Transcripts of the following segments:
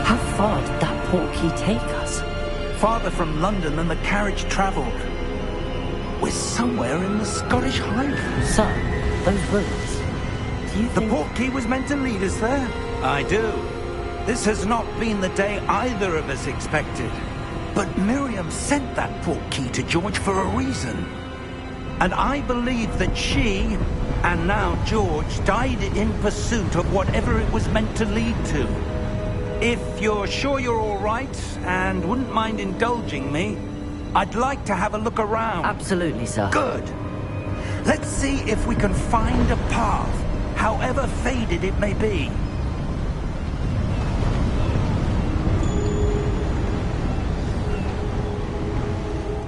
How far did that portkey take us? Farther from London than the carriage travelled. We're somewhere in the Scottish Highlands. Sir, those ruins. Do you The think... portkey was meant to lead us there? I do. This has not been the day either of us expected. But Miriam sent that portkey to George for a reason. And I believe that she, and now George, died in pursuit of whatever it was meant to lead to. If you're sure you're all right, and wouldn't mind indulging me, I'd like to have a look around. Absolutely, sir. Good. Let's see if we can find a path, however faded it may be.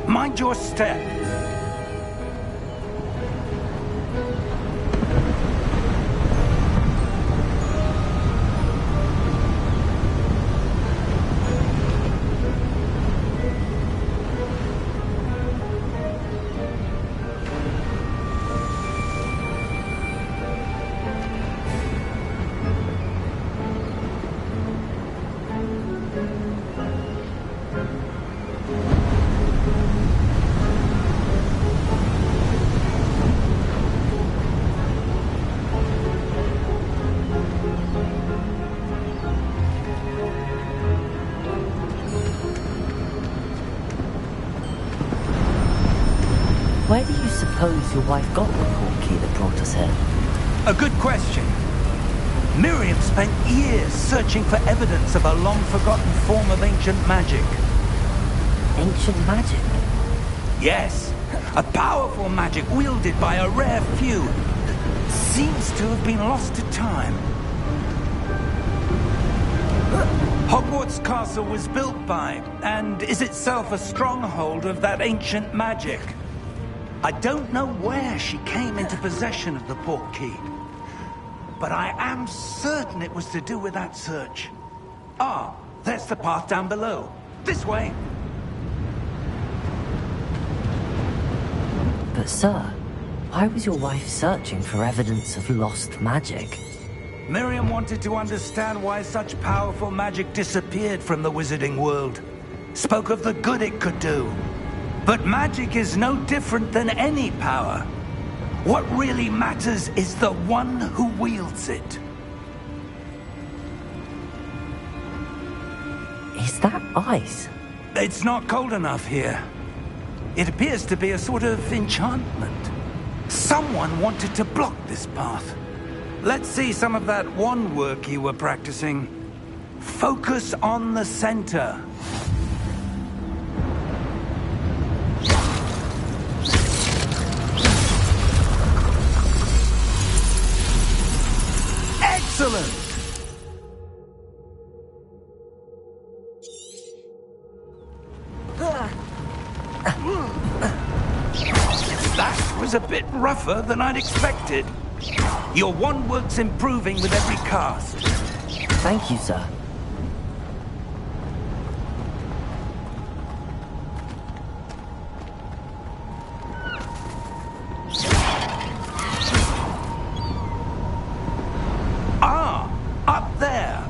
Mind your step. Where do you suppose your wife got the portkey that brought us here? A good question. Miriam spent years searching for evidence of a long-forgotten form of ancient magic. Ancient magic? Yes, a powerful magic wielded by a rare few that seems to have been lost to time. Hogwarts Castle was built by, and is itself a stronghold of that ancient magic. I don't know where she came into possession of the portkey, but I am certain it was to do with that search. Ah, there's the path down below. This way. But sir, why was your wife searching for evidence of lost magic? Miriam wanted to understand why such powerful magic disappeared from the wizarding world. Spoke of the good it could do. But magic is no different than any power. What really matters is the one who wields it. Is that ice? It's not cold enough here. It appears to be a sort of enchantment. Someone wanted to block this path. Let's see some of that wand work you were practicing. Focus on the center. Excellent! That was a bit rougher than I'd expected. Your wand work's improving with every cast. Thank you, sir. Up there!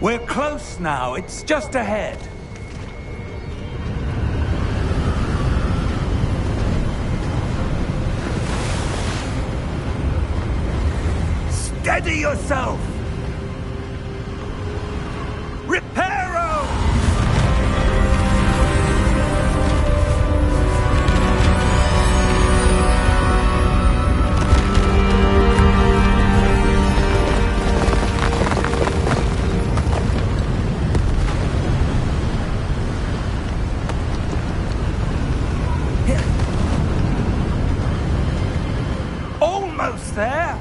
We're close now. It's just ahead. Steady yourself! Reparo! Almost there!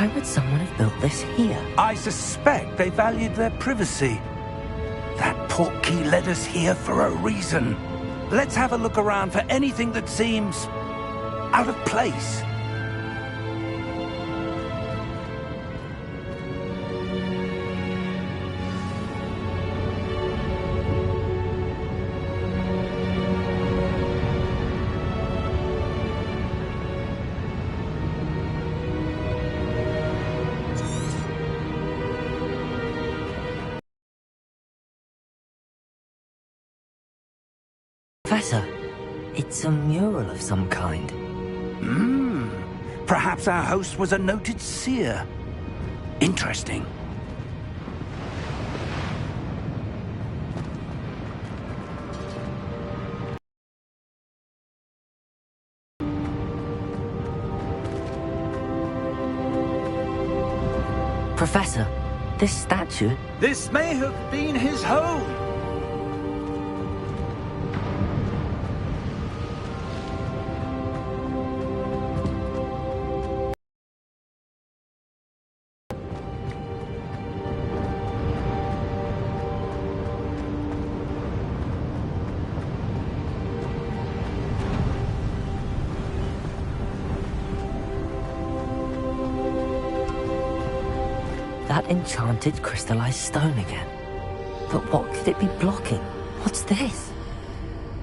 Why would someone have built this here? I suspect they valued their privacy. That portkey led us here for a reason. Let's have a look around for anything that seems out of place. Professor, it's a mural of some kind. Perhaps our host was a noted seer. Interesting. Professor, this statue... This may have been his home. That enchanted crystallized stone again. But what could it be blocking? What's this?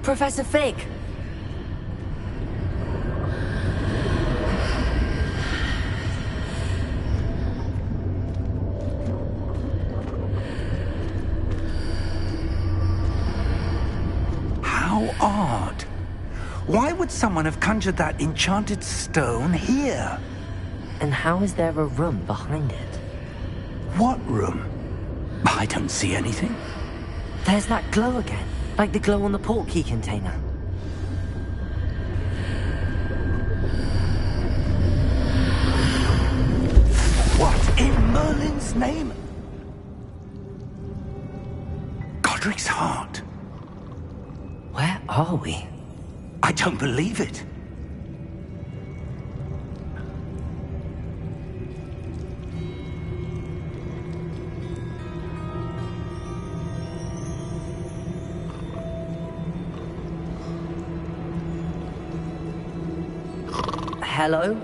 Professor Fig! How odd. Why would someone have conjured that enchanted stone here? And how is there a room behind it? What room? I don't see anything. There's that glow again, like the glow on the portkey container. What in Merlin's name? Godric's heart. Where are we? I don't believe it. Hello?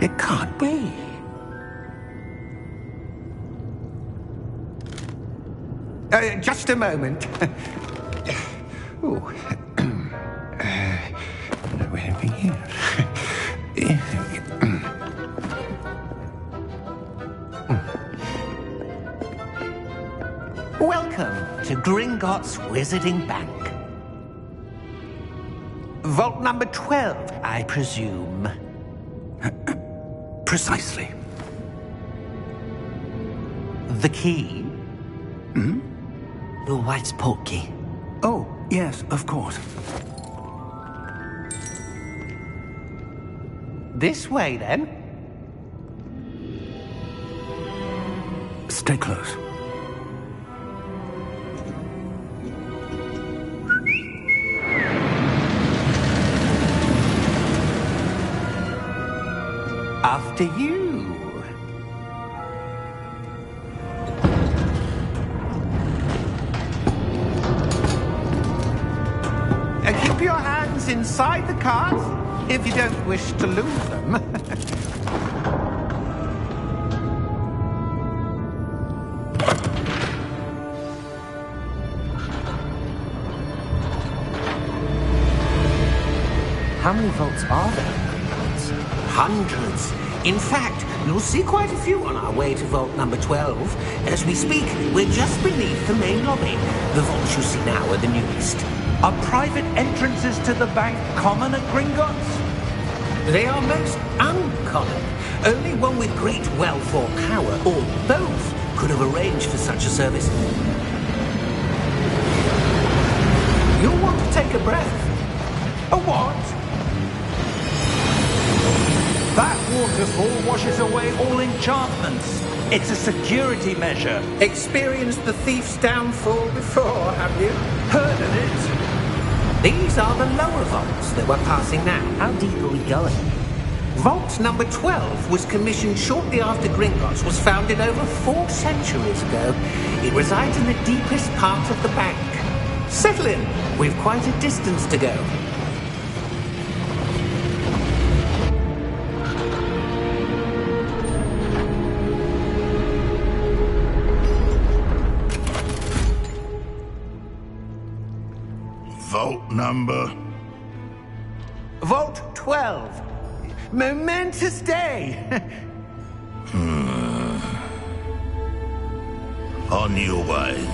It can't be. Just a moment. Oh. Where are we here? Welcome to Gringotts Wizarding Bank. Vault number 12, I presume. Precisely. The key? Your wife's portkey. Oh, yes, of course. This way, then. Stay close. After you. Keep your hands inside the cards if you don't wish to lose them. How many vaults are there in Gringotts? Hundreds. In fact, you'll see quite a few on our way to vault number 12. As we speak, we're just beneath the main lobby. The vaults you see now are the newest. Are private entrances to the bank common at Gringotts? They are most uncommon. Only one with great wealth or power, or both, could have arranged for such a service. take a breath. A what? That waterfall washes away all enchantments. It's a security measure. Experienced the thief's downfall before, have you? Heard of it? These are the lower vaults that we're passing now. How deep are we going? Vault number 12 was commissioned shortly after Gringotts was founded over 4 centuries ago. It resides in the deepest part of the bank. Settle in. We've quite a distance to go. Vault number? Vault 12. Momentous day. On your way.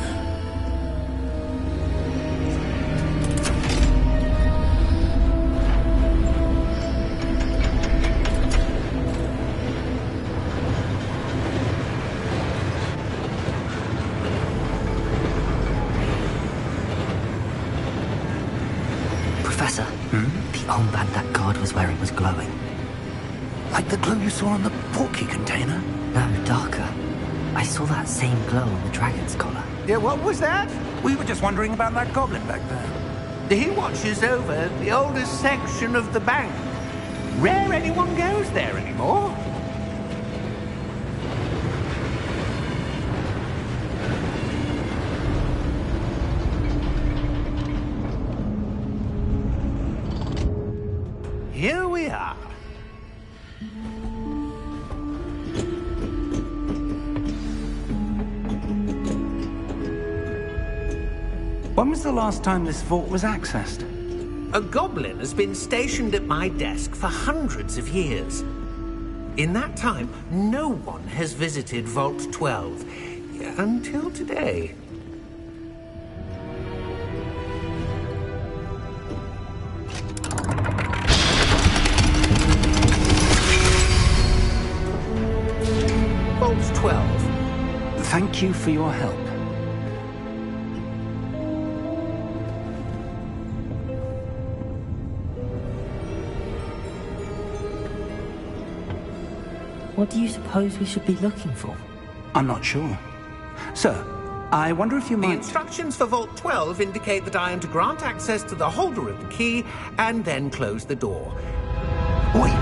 Professor, the armband that guard was wearing was glowing. Like the glow you saw on the porky container? No, darker. I saw that same glow on the dragon's collar. Yeah, what was that? We were just wondering about that goblin back there. He watches over the oldest section of the bank. Rare anyone goes there anymore. Here we are. When was the last time this vault was accessed? A goblin has been stationed at my desk for hundreds of years. In that time, no one has visited Vault 12 until today. Vault 12. Thank you for your help. What do you suppose we should be looking for? I'm not sure. Sir, I wonder if you The might... instructions for Vault 12 indicate that I am to grant access to the holder of the key and then close the door. Wait!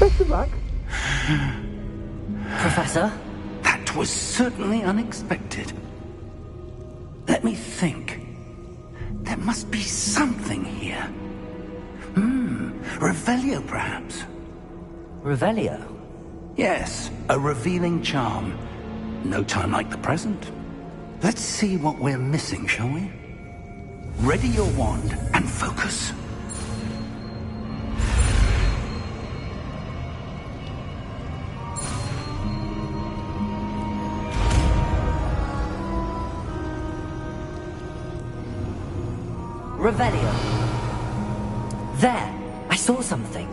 Best of luck. Professor? That was certainly unexpected. Let me think. There must be something here. Revelio, perhaps? Revelio? Yes, a revealing charm. No time like the present. Let's see what we're missing, shall we? Ready your wand and focus. Revelio. There! I saw something.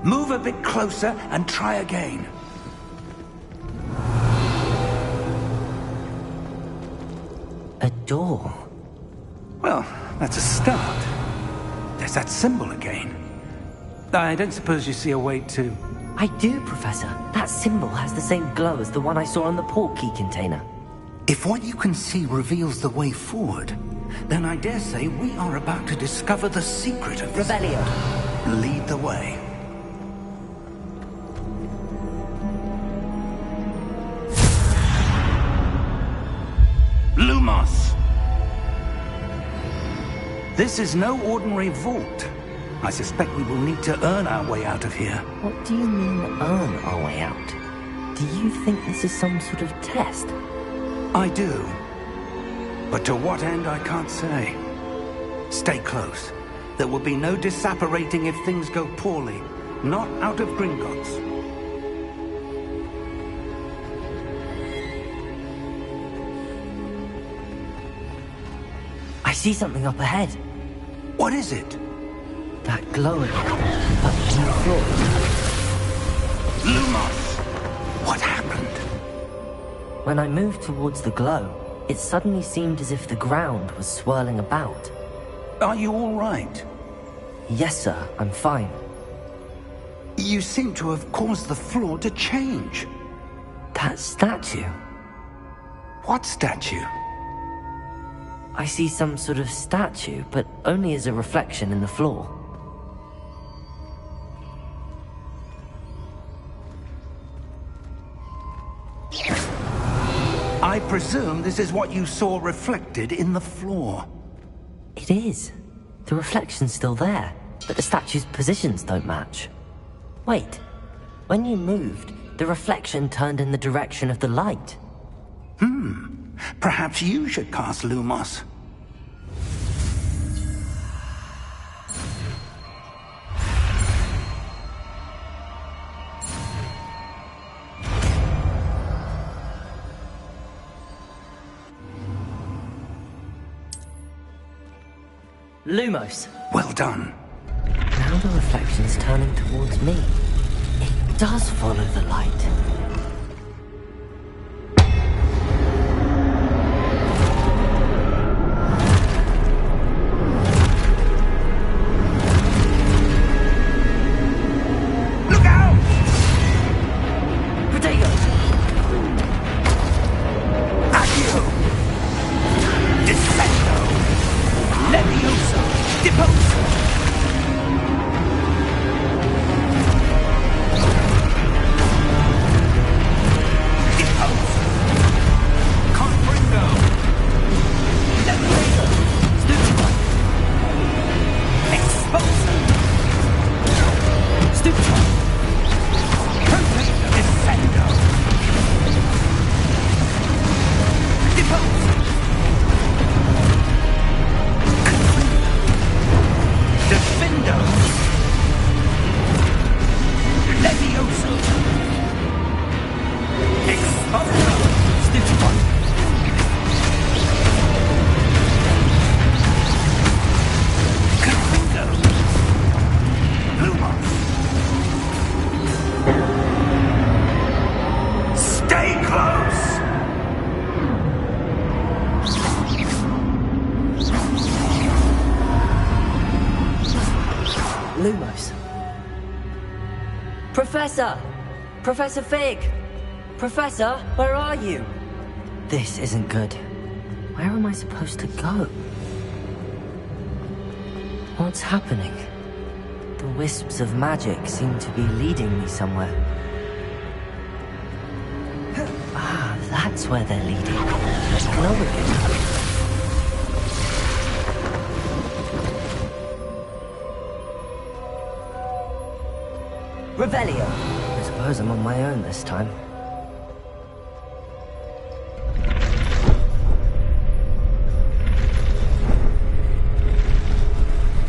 Move a bit closer and try again. A door. Well, that's a start. There's that symbol again. I don't suppose you see a way to... I do, Professor. That symbol has the same glow as the one I saw on the port key container. If what you can see reveals the way forward, then I dare say we are about to discover the secret of this... Revelio. Lead the way. Lumos! This is no ordinary vault. I suspect we will need to earn our way out of here. What do you mean, earn our way out? Do you think this is some sort of test? I do. But to what end, I can't say. Stay close. There will be no disapparating if things go poorly. Not out of Gringotts. I see something up ahead. What is it? That glow again, but on the floor. Lumos! What happened? When I moved towards the glow, it suddenly seemed as if the ground was swirling about. Are you all right? Yes, sir, I'm fine. You seem to have caused the floor to change. That statue? What statue? I see some sort of statue, but only as a reflection in the floor. I presume this is what you saw reflected in the floor. It is. The reflection's still there, but the statue's positions don't match. Wait, when you moved, the reflection turned in the direction of the light. Perhaps you should cast Lumos. Lumos! Well done. Now the reflection's turning towards me. It does follow the light. Look out! Potato! Accio! Descendo! Levioso! Deposo! Lumos. Professor! Professor Fig! Professor, where are you? This isn't good. Where am I supposed to go? What's happening? The wisps of magic seem to be leading me somewhere. Ah, that's where they're leading. Let's go again. Revelio! I suppose I'm on my own this time.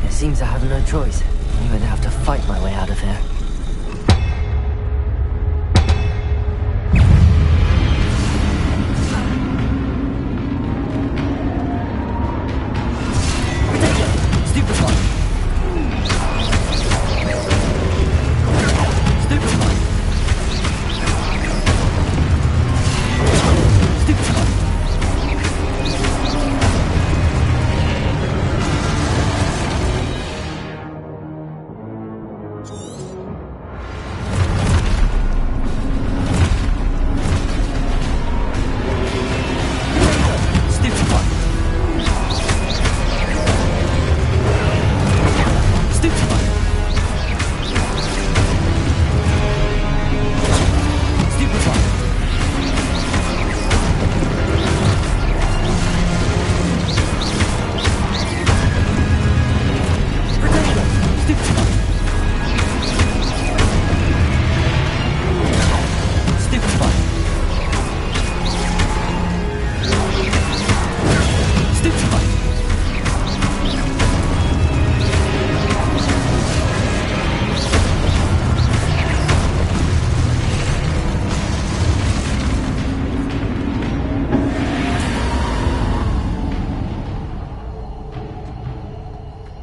It seems I have no choice. I'm going to have to fight my way out of here.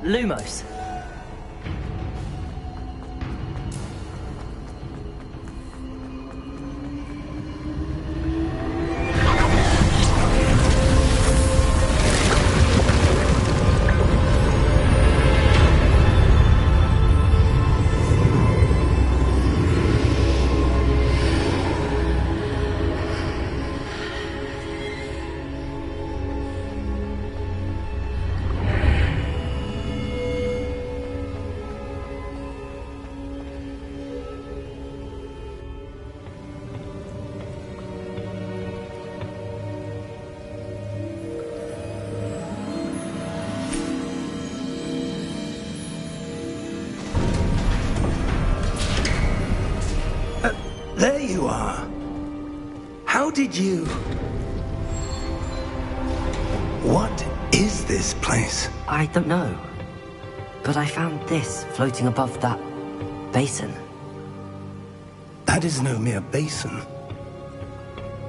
Lumos. you are. How did you... What is this place? I don't know. But I found this floating above that basin. That is no mere basin.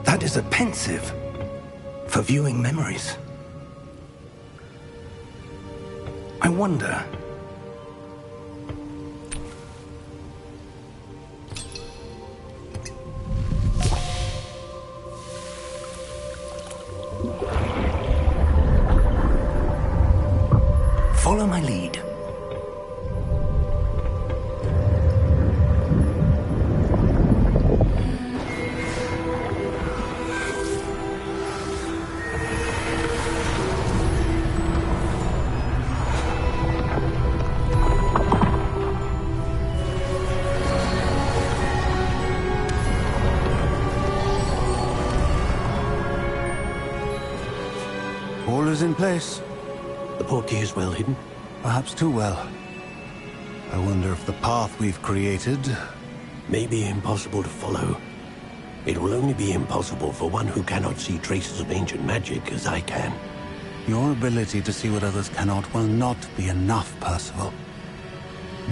That is a pensive for viewing memories. I wonder... Follow my lead. All is in place. The portkey is well hidden. Perhaps too well. I wonder if the path we've created... May be impossible to follow. It will only be impossible for one who cannot see traces of ancient magic as I can. Your ability to see what others cannot will not be enough, Percival.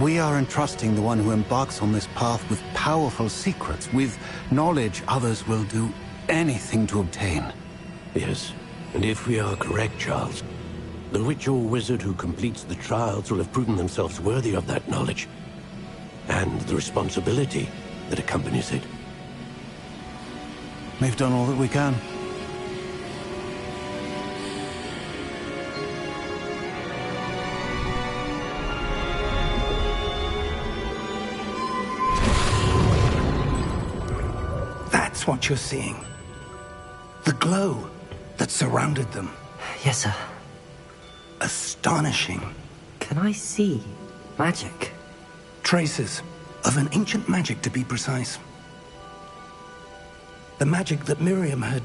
We are entrusting the one who embarks on this path with powerful secrets, with knowledge others will do anything to obtain. Yes, and if we are correct, Charles, the witch or wizard who completes the trials will have proven themselves worthy of that knowledge, and the responsibility that accompanies it. We've done all that we can. That's what you're seeing. The glow that surrounded them. Yes, sir. Astonishing. Can I see magic? Traces of an ancient magic, to be precise. The magic that Miriam had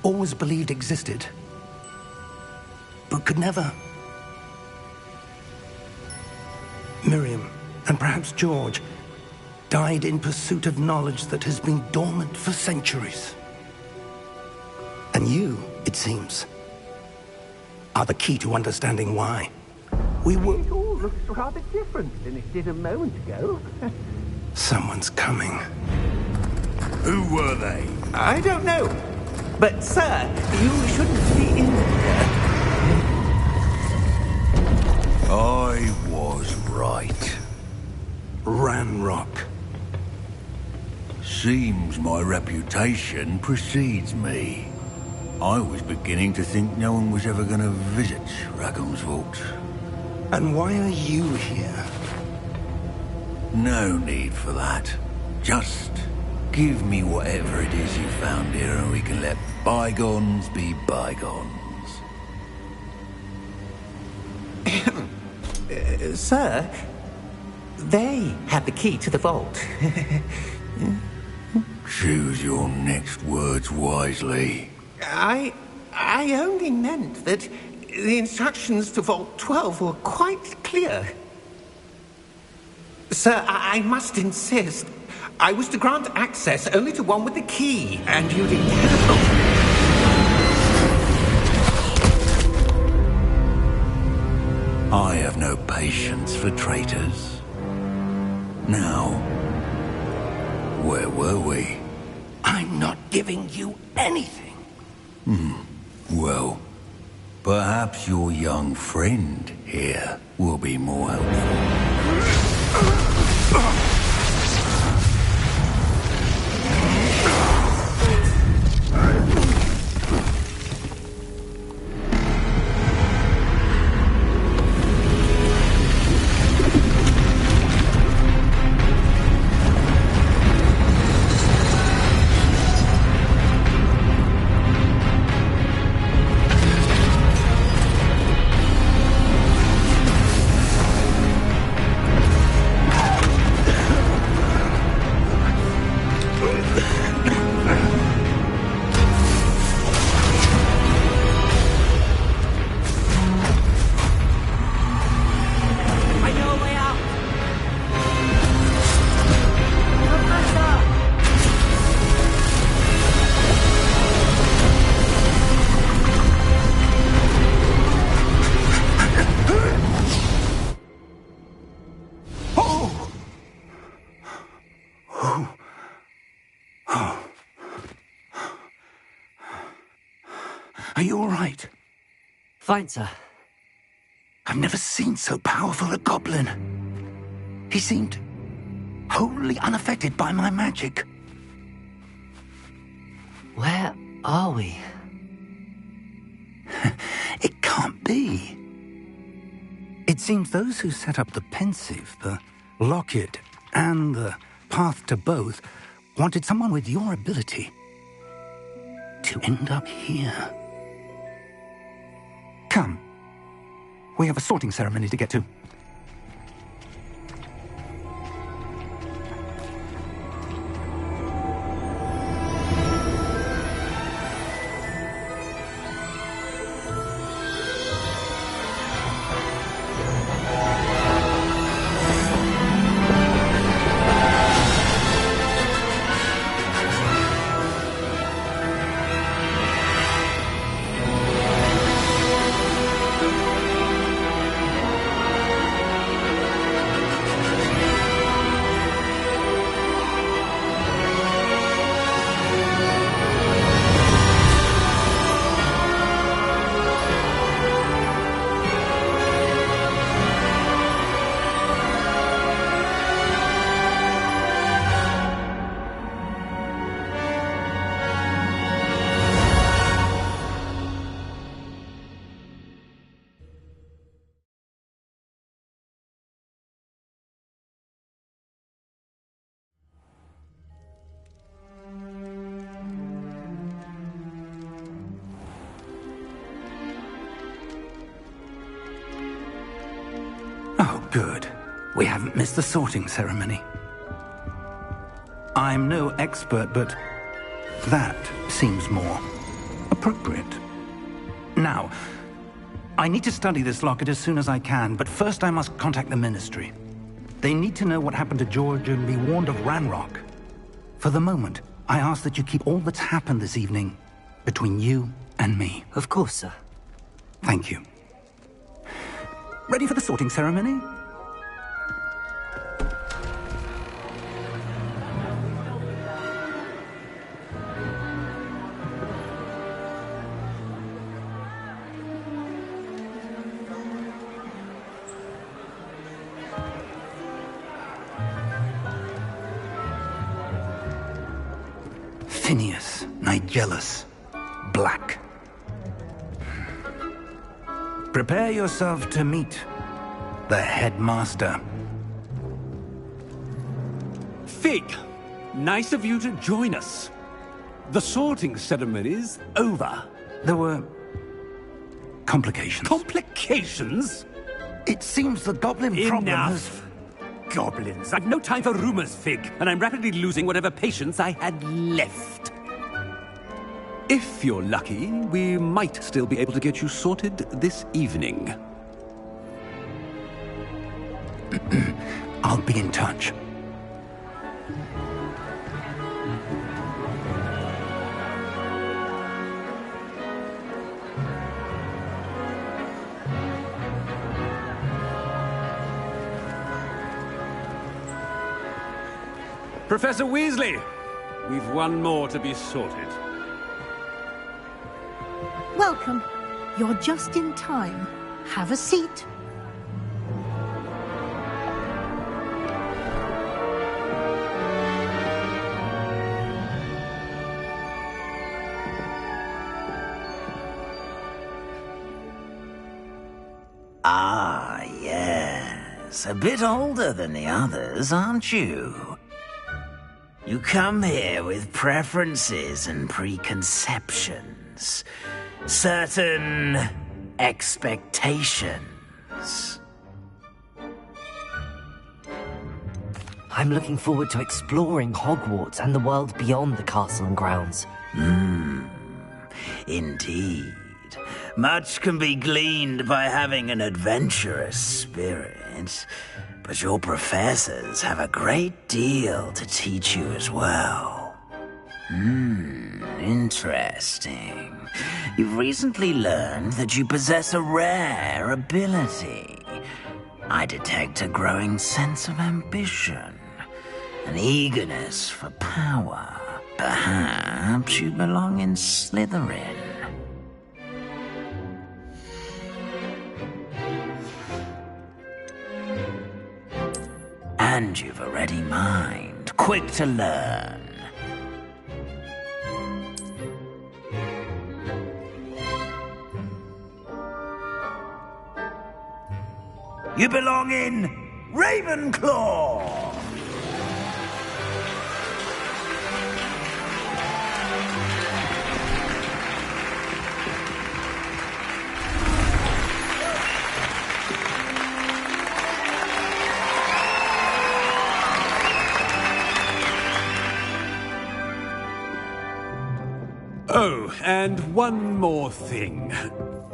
always believed existed, but could never. Miriam, and perhaps George, died in pursuit of knowledge that has been dormant for centuries. And you, it seems, are the key to understanding why. We were... It all looks rather different than it did a moment ago. Someone's coming. Who were they? I don't know. But, sir, you shouldn't be in here. I was right. Ranrock. Seems my reputation precedes me. I was beginning to think no one was ever going to visit Ragon's vault. And why are you here? No need for that. Just give me whatever it is you found here and we can let bygones be bygones. Sir, they had the key to the vault. Choose your next words wisely. I only meant that the instructions to Vault 12 were quite clear. Sir, I must insist. I was to grant access only to one with the key, and you didn't have... I have no patience for traitors. Now, where were we? I'm not giving you anything. Well, perhaps your young friend here will be more helpful. Are you all right? Fine, sir. I've never seen so powerful a goblin. He seemed wholly unaffected by my magic. Where are we? It can't be. It seems those who set up the pensive, the locket, and the path to both wanted someone with your ability to end up here. Come. We have a sorting ceremony to get to. Oh, good. We haven't missed the sorting ceremony. I'm no expert, but that seems more appropriate. Now, I need to study this locket as soon as I can, but first I must contact the Ministry. They need to know what happened to George and be warned of Ranrock. For the moment, I ask that you keep all that's happened this evening between you and me. Of course, sir. Thank you. Ready for the sorting ceremony? Phineas, Nigellus, Black. Prepare yourself to meet the headmaster. Fig, nice of you to join us. The sorting ceremony's over. There were complications. Complications? It seems the goblin problem has... Enough. Goblins. I've no time for rumors, Fig, and I'm rapidly losing whatever patience I had left. If you're lucky, we might still be able to get you sorted this evening. I'll be in touch. Professor Weasley, we've one more to be sorted. Welcome. You're just in time. Have a seat. Ah, yes. A bit older than the others, aren't you? You come here with preferences and preconceptions. Certain expectations. I'm looking forward to exploring Hogwarts and the world beyond the castle and grounds. Indeed. Much can be gleaned by having an adventurous spirit, but your professors have a great deal to teach you as well. Interesting. You've recently learned that you possess a rare ability. I detect a growing sense of ambition, an eagerness for power. Perhaps you belong in Slytherin. And you've a ready mind, quick to learn. You belong in Ravenclaw! Oh, and one more thing.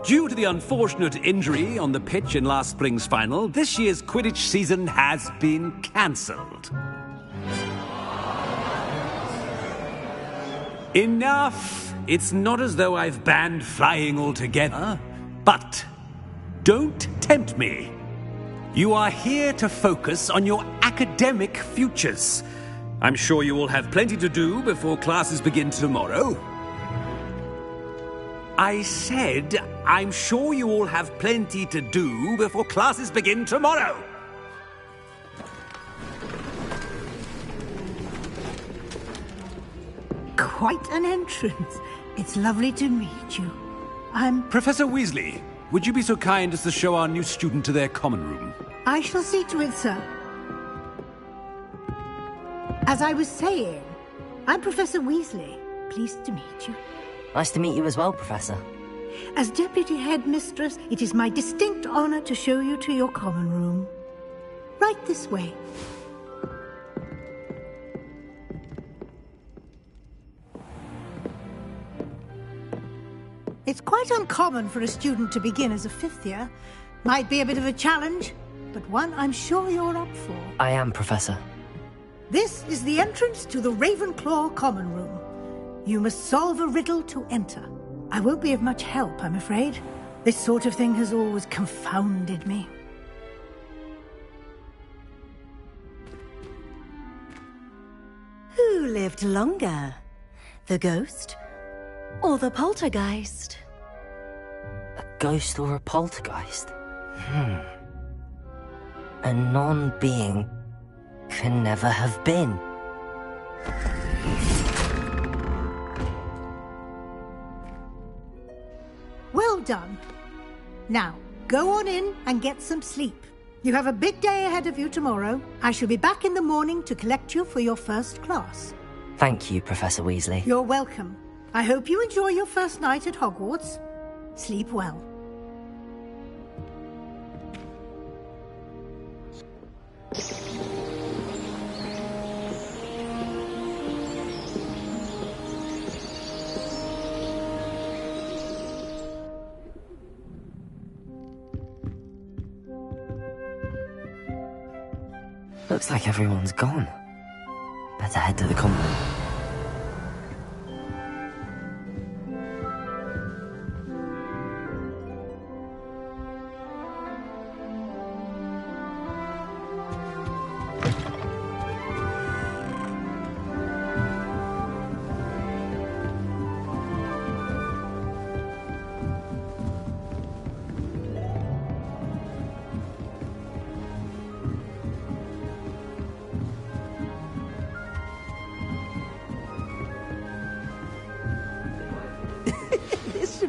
Due to the unfortunate injury on the pitch in last spring's final, this year's Quidditch season has been cancelled. Enough! It's not as though I've banned flying altogether, but don't tempt me. You are here to focus on your academic futures. I'm sure you will have plenty to do before classes begin tomorrow. I said, I'm sure you all have plenty to do before classes begin tomorrow. Quite an entrance. It's lovely to meet you. Professor Weasley, would you be so kind as to show our new student to their common room? I shall see to it, sir. As I was saying, I'm Professor Weasley. Pleased to meet you. Nice to meet you as well, Professor. As Deputy Headmistress, it is my distinct honor to show you to your common room. Right this way. It's quite uncommon for a student to begin as a fifth year. Might be a bit of a challenge, but one I'm sure you're up for. I am, Professor. This is the entrance to the Ravenclaw common room. You must solve a riddle to enter. I won't be of much help, I'm afraid. This sort of thing has always confounded me. Who lived longer? The ghost or the poltergeist? A ghost or a poltergeist? A non-being can never have been. Well done. Now, go on in and get some sleep. You have a big day ahead of you tomorrow. I shall be back in the morning to collect you for your first class. Thank you, Professor Weasley. You're welcome. I hope you enjoy your first night at Hogwarts. Sleep well. Looks like everyone's gone. Better head to the common room.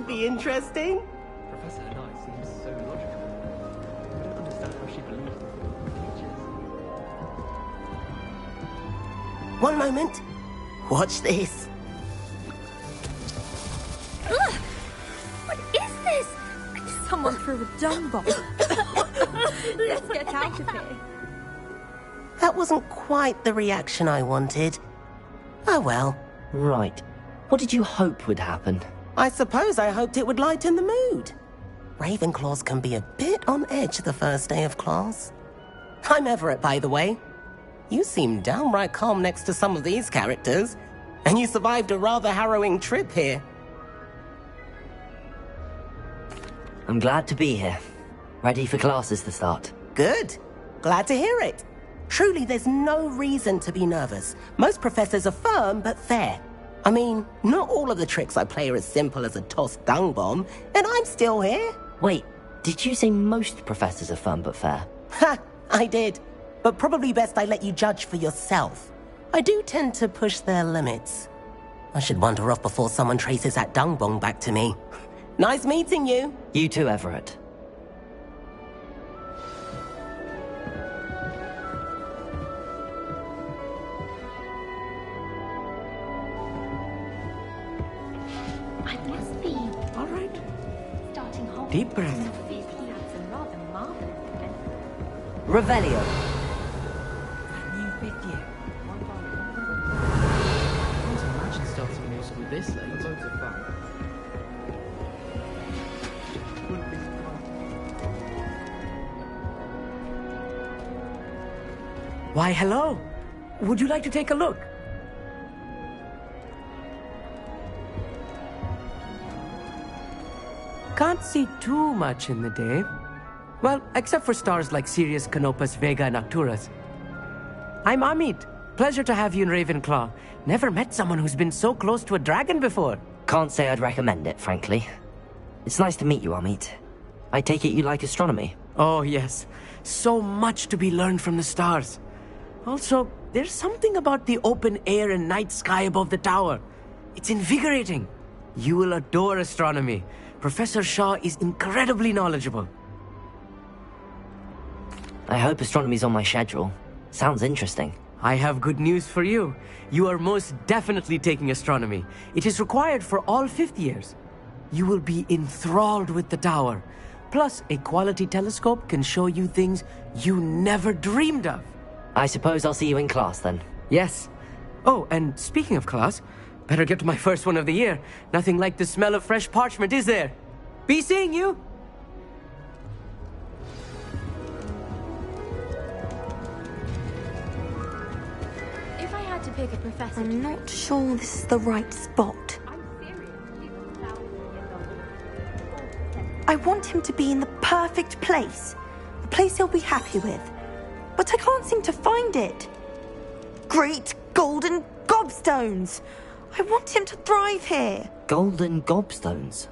Interesting. Professor Hanai seems so logical. I don't understand how she believes in teachers. One moment. Watch this. Ugh! What is this? Someone threw a dung bomb. Let's get out of here. That wasn't quite the reaction I wanted. Oh well. Right. What did you hope would happen? I suppose I hoped it would lighten the mood. Ravenclaws can be a bit on edge the first day of class. I'm Everett, by the way. You seem downright calm next to some of these characters, and you survived a rather harrowing trip here. I'm glad to be here. Ready for classes to start. Good. Glad to hear it. Truly, there's no reason to be nervous. Most professors are firm but fair. I mean, not all of the tricks I play are as simple as a tossed dung bomb, and I'm still here. Wait, did you say most professors are fun but fair? Ha! I did. but probably best I let you judge for yourself. I do tend to push their limits. I should wander off before someone traces that dung bong back to me. Nice meeting you. You too, Everett. I must be. All right. Starting Hogwarts. Deep breath. He had some rather marvelous events. Revelio. New fifth year. Can't imagine starting a new school this late. Loads of fun. Wouldn't be Why, hello. Would you like to take a look? Can't see too much in the day. Well, except for stars like Sirius, Canopus, Vega, and Arcturus. I'm Amit. Pleasure to have you in Ravenclaw. Never met someone who's been so close to a dragon before. Can't say I'd recommend it, frankly. It's nice to meet you, Amit. I take it you like astronomy? Oh, yes. So much to be learned from the stars. Also, there's something about the open air and night sky above the tower. It's invigorating. You will adore astronomy. Professor Shaw is incredibly knowledgeable. I hope astronomy's on my schedule. Sounds interesting. I have good news for you. You are most definitely taking astronomy. It is required for all fifth years. You will be enthralled with the tower. Plus, a quality telescope can show you things you never dreamed of. I suppose I'll see you in class then. Yes. Oh, and speaking of class, better get to my first one of the year. Nothing like the smell of fresh parchment, is there? Be seeing you! If I had to pick a professor... I'm not sure this is the right spot. I'm serious. He's 1,000 years old. I want him to be in the perfect place. A place he'll be happy with. But I can't seem to find it. Great golden gobstones! I want him to thrive here. Golden gobstones?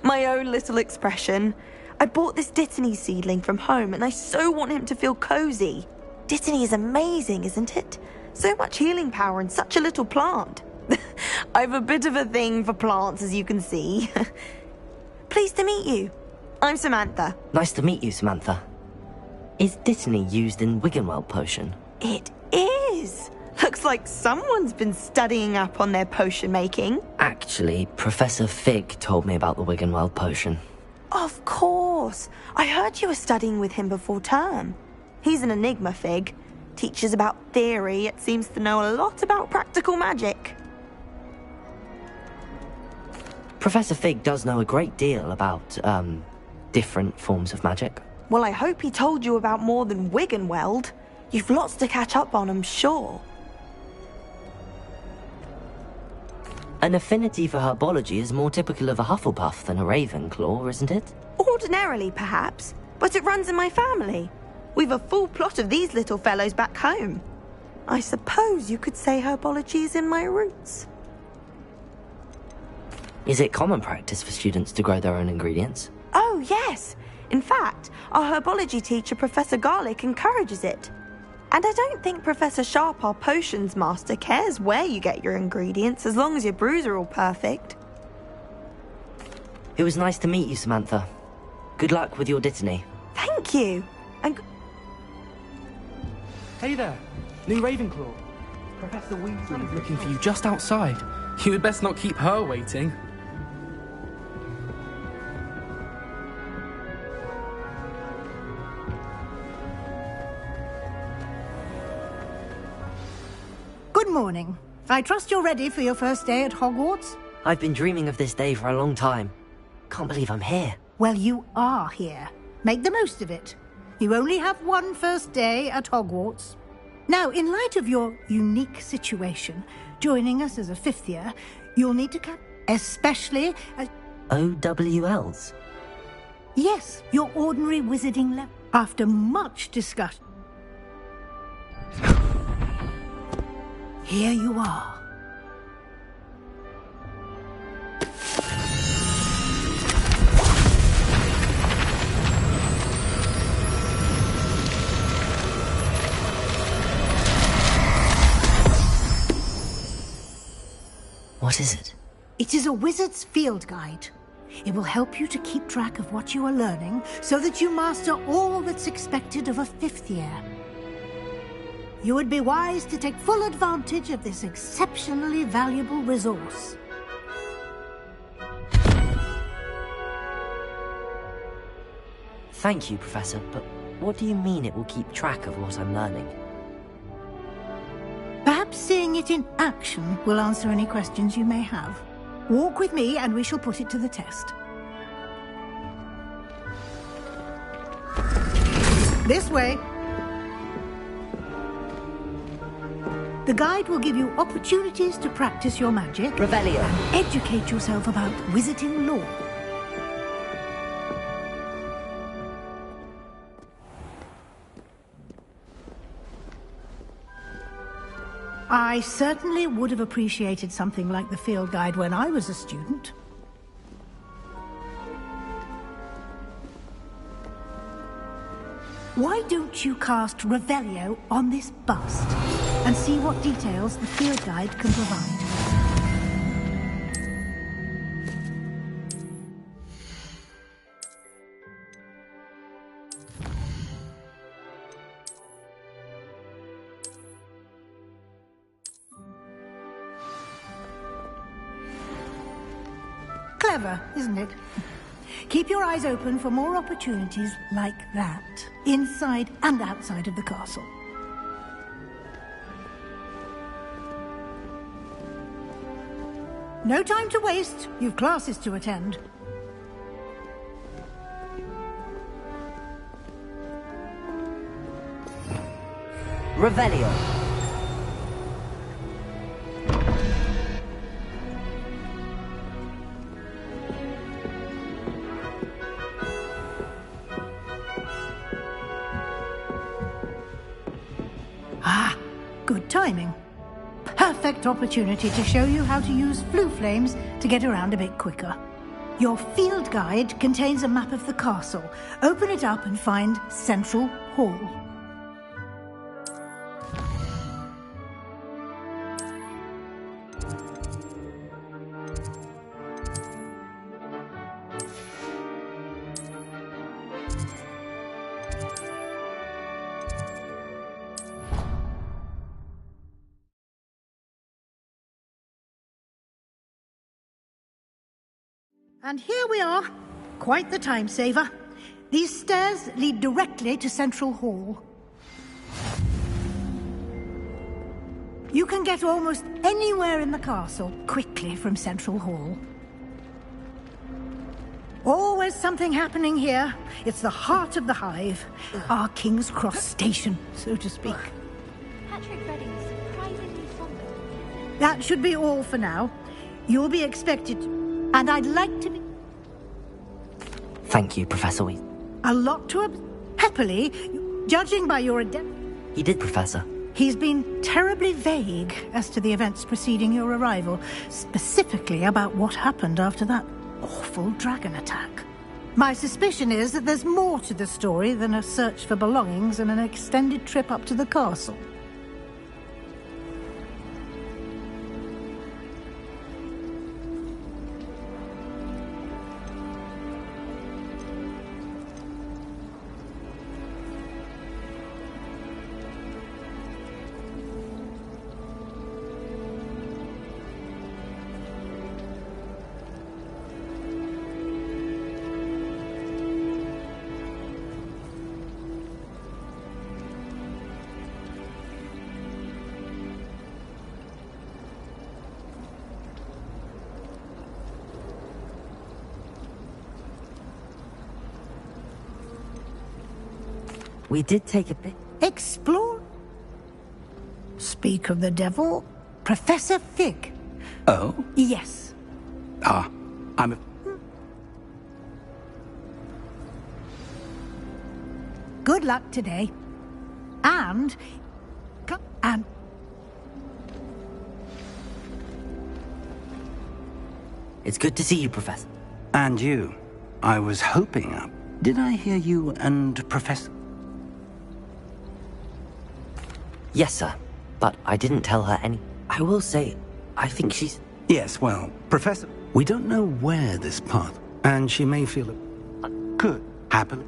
My own little expression. I bought this Dittany seedling from home and I so want him to feel cozy. Dittany is amazing, isn't it? So much healing power in such a little plant. I've a bit of a thing for plants, as you can see. Pleased to meet you. I'm Samantha. Nice to meet you, Samantha. Is Dittany used in Wiggenweld potion? It is. Looks like someone's been studying up on their potion making. Actually, Professor Fig told me about the Wiggenweld potion. Of course. I heard you were studying with him before term. He's an enigma, Fig. Teaches about theory, yet seems to know a lot about practical magic. Professor Fig does know a great deal about, different forms of magic. Well, I hope he told you about more than Wiggenweld. You've lots to catch up on, I'm sure. An affinity for herbology is more typical of a Hufflepuff than a Ravenclaw, isn't it? Ordinarily, perhaps, but it runs in my family. We've a full plot of these little fellows back home. I suppose you could say herbology is in my roots. Is it common practice for students to grow their own ingredients? Oh, yes. In fact, our herbology teacher, Professor Garlick, encourages it. And I don't think Professor Sharp, our potions master, cares where you get your ingredients, as long as your brews are all perfect. It was nice to meet you, Samantha. Good luck with your Dittany. Thank you. And... Hey there, new Ravenclaw. Professor Weasley is looking for you just outside. You had best not keep her waiting. Good morning. I trust you're ready for your first day at Hogwarts? I've been dreaming of this day for a long time. Can't believe I'm here. Well, you are here. Make the most of it. You only have one first day at Hogwarts. Now, in light of your unique situation, joining us as a fifth year, you'll need to come, especially as... OWLs? Yes, your ordinary wizarding level. After much discussion... Here you are. What is it? It is a wizard's field guide. It will help you to keep track of what you are learning so that you master all that's expected of a 5th year. You would be wise to take full advantage of this exceptionally valuable resource. Thank you, Professor, but what do you mean it will keep track of what I'm learning? Perhaps seeing it in action will answer any questions you may have. Walk with me and we shall put it to the test. This way. The guide will give you opportunities to practice your magic. Revelio. And educate yourself about wizarding lore. I certainly would have appreciated something like the field guide when I was a student. Why don't you cast Revelio on this bust and see what details the field guide can provide? Clever, isn't it? Keep your eyes open for more opportunities like that, inside and outside of the castle. No time to waste. You've classes to attend. Revelio. Good timing. Perfect opportunity to show you how to use flue flames to get around a bit quicker. Your field guide contains a map of the castle. Open it up and find Central Hall. And here we are. Quite the time saver. These stairs lead directly to Central Hall. You can get almost anywhere in the castle quickly from Central Hall. Always something happening here. It's the heart of the hive. Our King's Cross station, so to speak. Patrick Redding is surprisingly fond of. That should be all for now. You'll be expected to. And I'd like to be... Thank you, Professor Weasley. A lot to... Happily, judging by your adept... He did, Professor. He's been terribly vague as to the events preceding your arrival, specifically about what happened after that awful dragon attack. My suspicion is that there's more to the story than a search for belongings and an extended trip up to the castle. We did take a bit... Explore? Speak of the devil. Professor Fig. Oh? Yes. I'm a... Good luck today. And... It's good to see you, Professor. And you. I was hoping... did I hear you and Professor... Yes, sir. But I didn't tell her any... I will say, I think she's... Yes, well, Professor, we don't know where this path, and she may feel good, happily.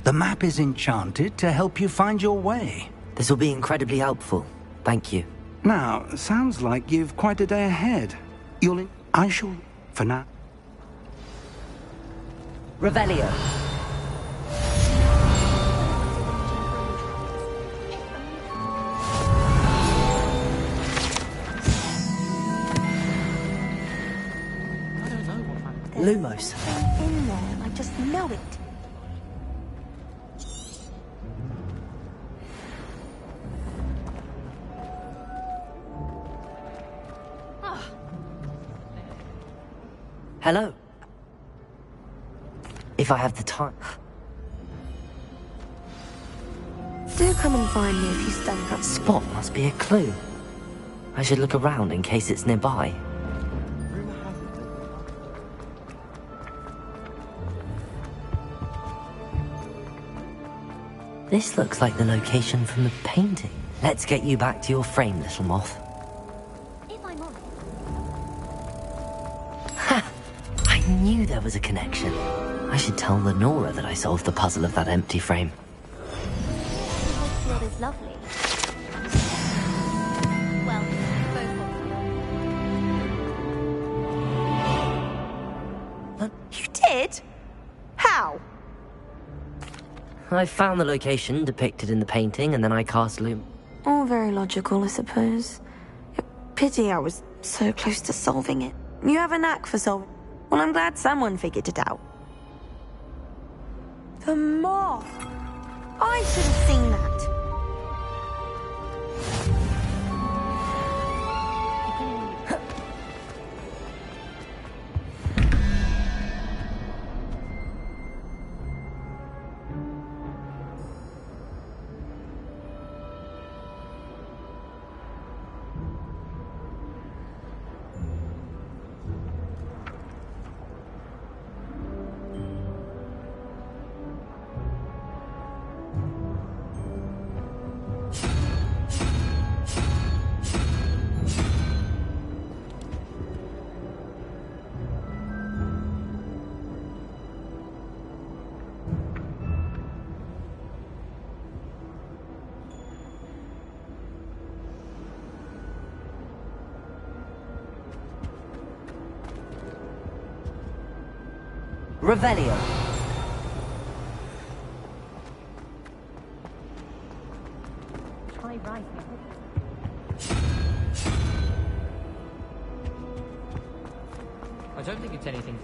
The map is enchanted to help you find your way. This will be incredibly helpful. Thank you. Now, sounds like you've quite a day ahead. I shall, for now. Revelio. Lumos. In there, I just know it. Hello. If I have the time. Do come and find me if you stand up. That spot must be a clue. I should look around in case it's nearby. This looks like the location from the painting. Let's get you back to your frame, little moth. If I'm honest. Ha! I knew there was a connection. I should tell Lenora that I solved the puzzle of that empty frame. Hogwarts is lovely. Well, both of You did? How? I found the location depicted in the painting, and then I cast Loom. All very logical, I suppose. Pity I was so close to solving it. You have a knack for solving. Well, I'm glad someone figured it out. The moth! I should have seen that. Revelio. Try right. I don't think it's anything.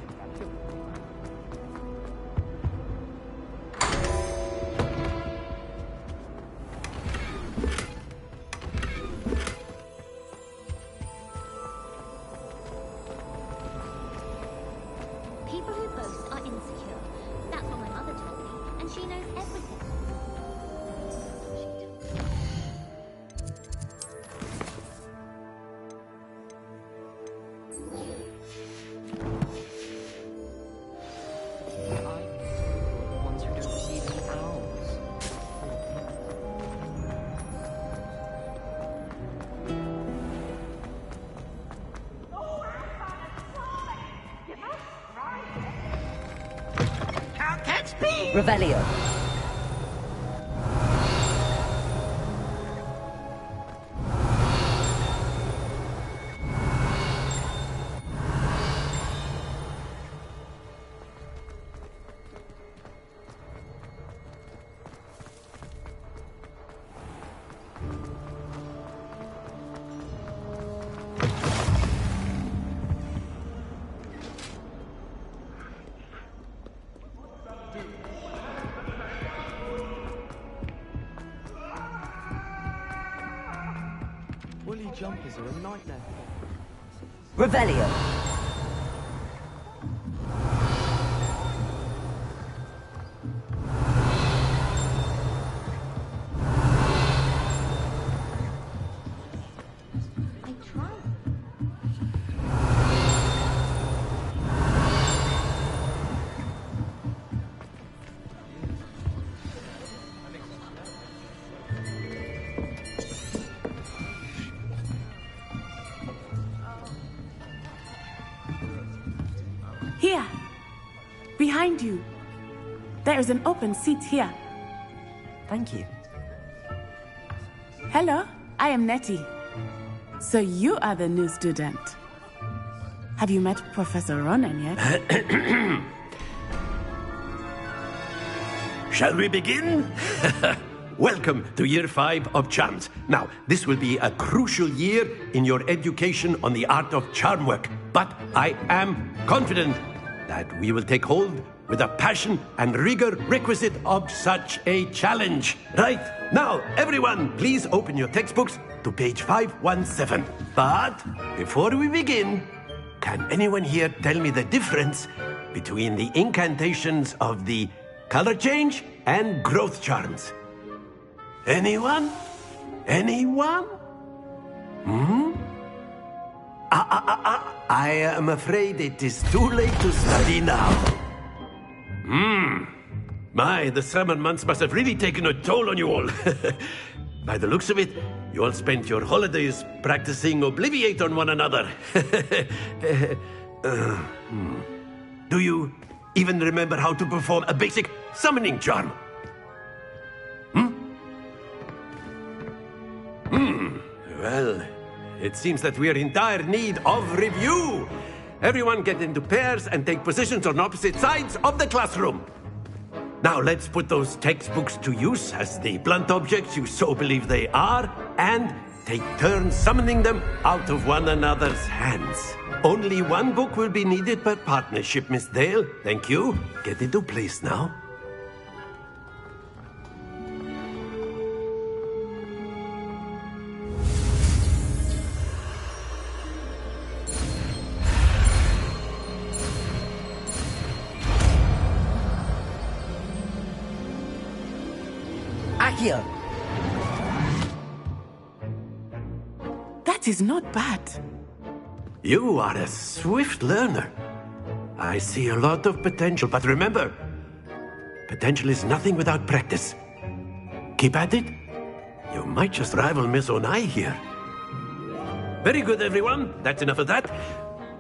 People who boast are insecure. That's what my mother told me, and she knows everything. Ones who don't receive any owls. Can't catch me! Revelio. Woolly jumpers are a nightmare. Revelio. I tried. behind you. There is an open seat here. Thank you. Hello, I am Nettie. So you are the new student. Have you met Professor Ronan yet? Shall we begin? Welcome to Year 5 of Charms. Now, this will be a crucial year in your education on the art of charm work. But I am confident that we will take hold with the passion and rigor requisite of such a challenge. Right, now, everyone, please open your textbooks to page 517. But before we begin, can anyone here tell me the difference between the incantations of the color change and growth charms? Anyone? Anyone? I am afraid it is too late to study now. My, the summer months must have really taken a toll on you all. By the looks of it, you all spent your holidays practicing Obliviate on one another. Do you even remember how to perform a basic summoning charm? Well, it seems that we are in dire need of review. Everyone get into pairs and take positions on opposite sides of the classroom. Now let's put those textbooks to use as the blunt objects you so believe they are, and take turns summoning them out of one another's hands. Only one book will be needed per partnership, Miss Dale. Thank you. Get into place now. Accio! That is not bad. You are a swift learner. I see a lot of potential, but remember, potential is nothing without practice. Keep at it. You might just rival Miss Onai here. Very good, everyone. That's enough of that.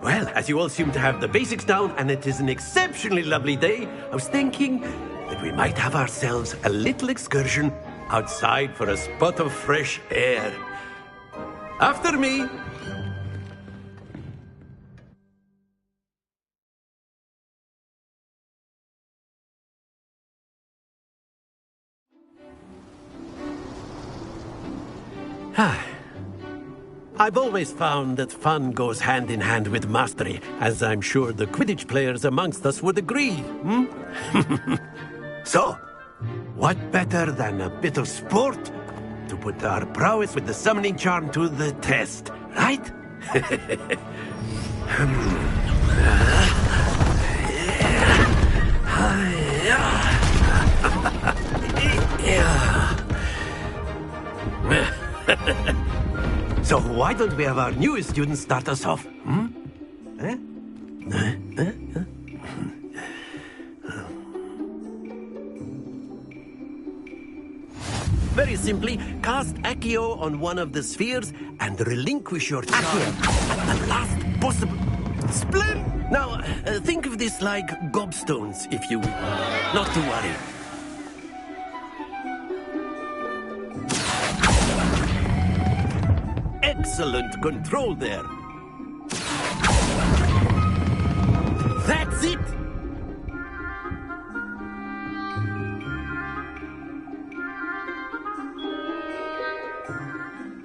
Well, as you all seem to have the basics down, and it is an exceptionally lovely day, I was thinking that we might have ourselves a little excursion outside for a spot of fresh air. After me. I've always found that fun goes hand in hand with mastery, as I'm sure the Quidditch players amongst us would agree. So, what better than a bit of sport to put our prowess with the summoning charm to the test, right? So why don't we have our newest student start us off? Very simply, cast Accio on one of the spheres and relinquish your charm at the last possible... Splendid! Now, think of this like gobstones, if you will. Not to worry. Excellent control there. That's it!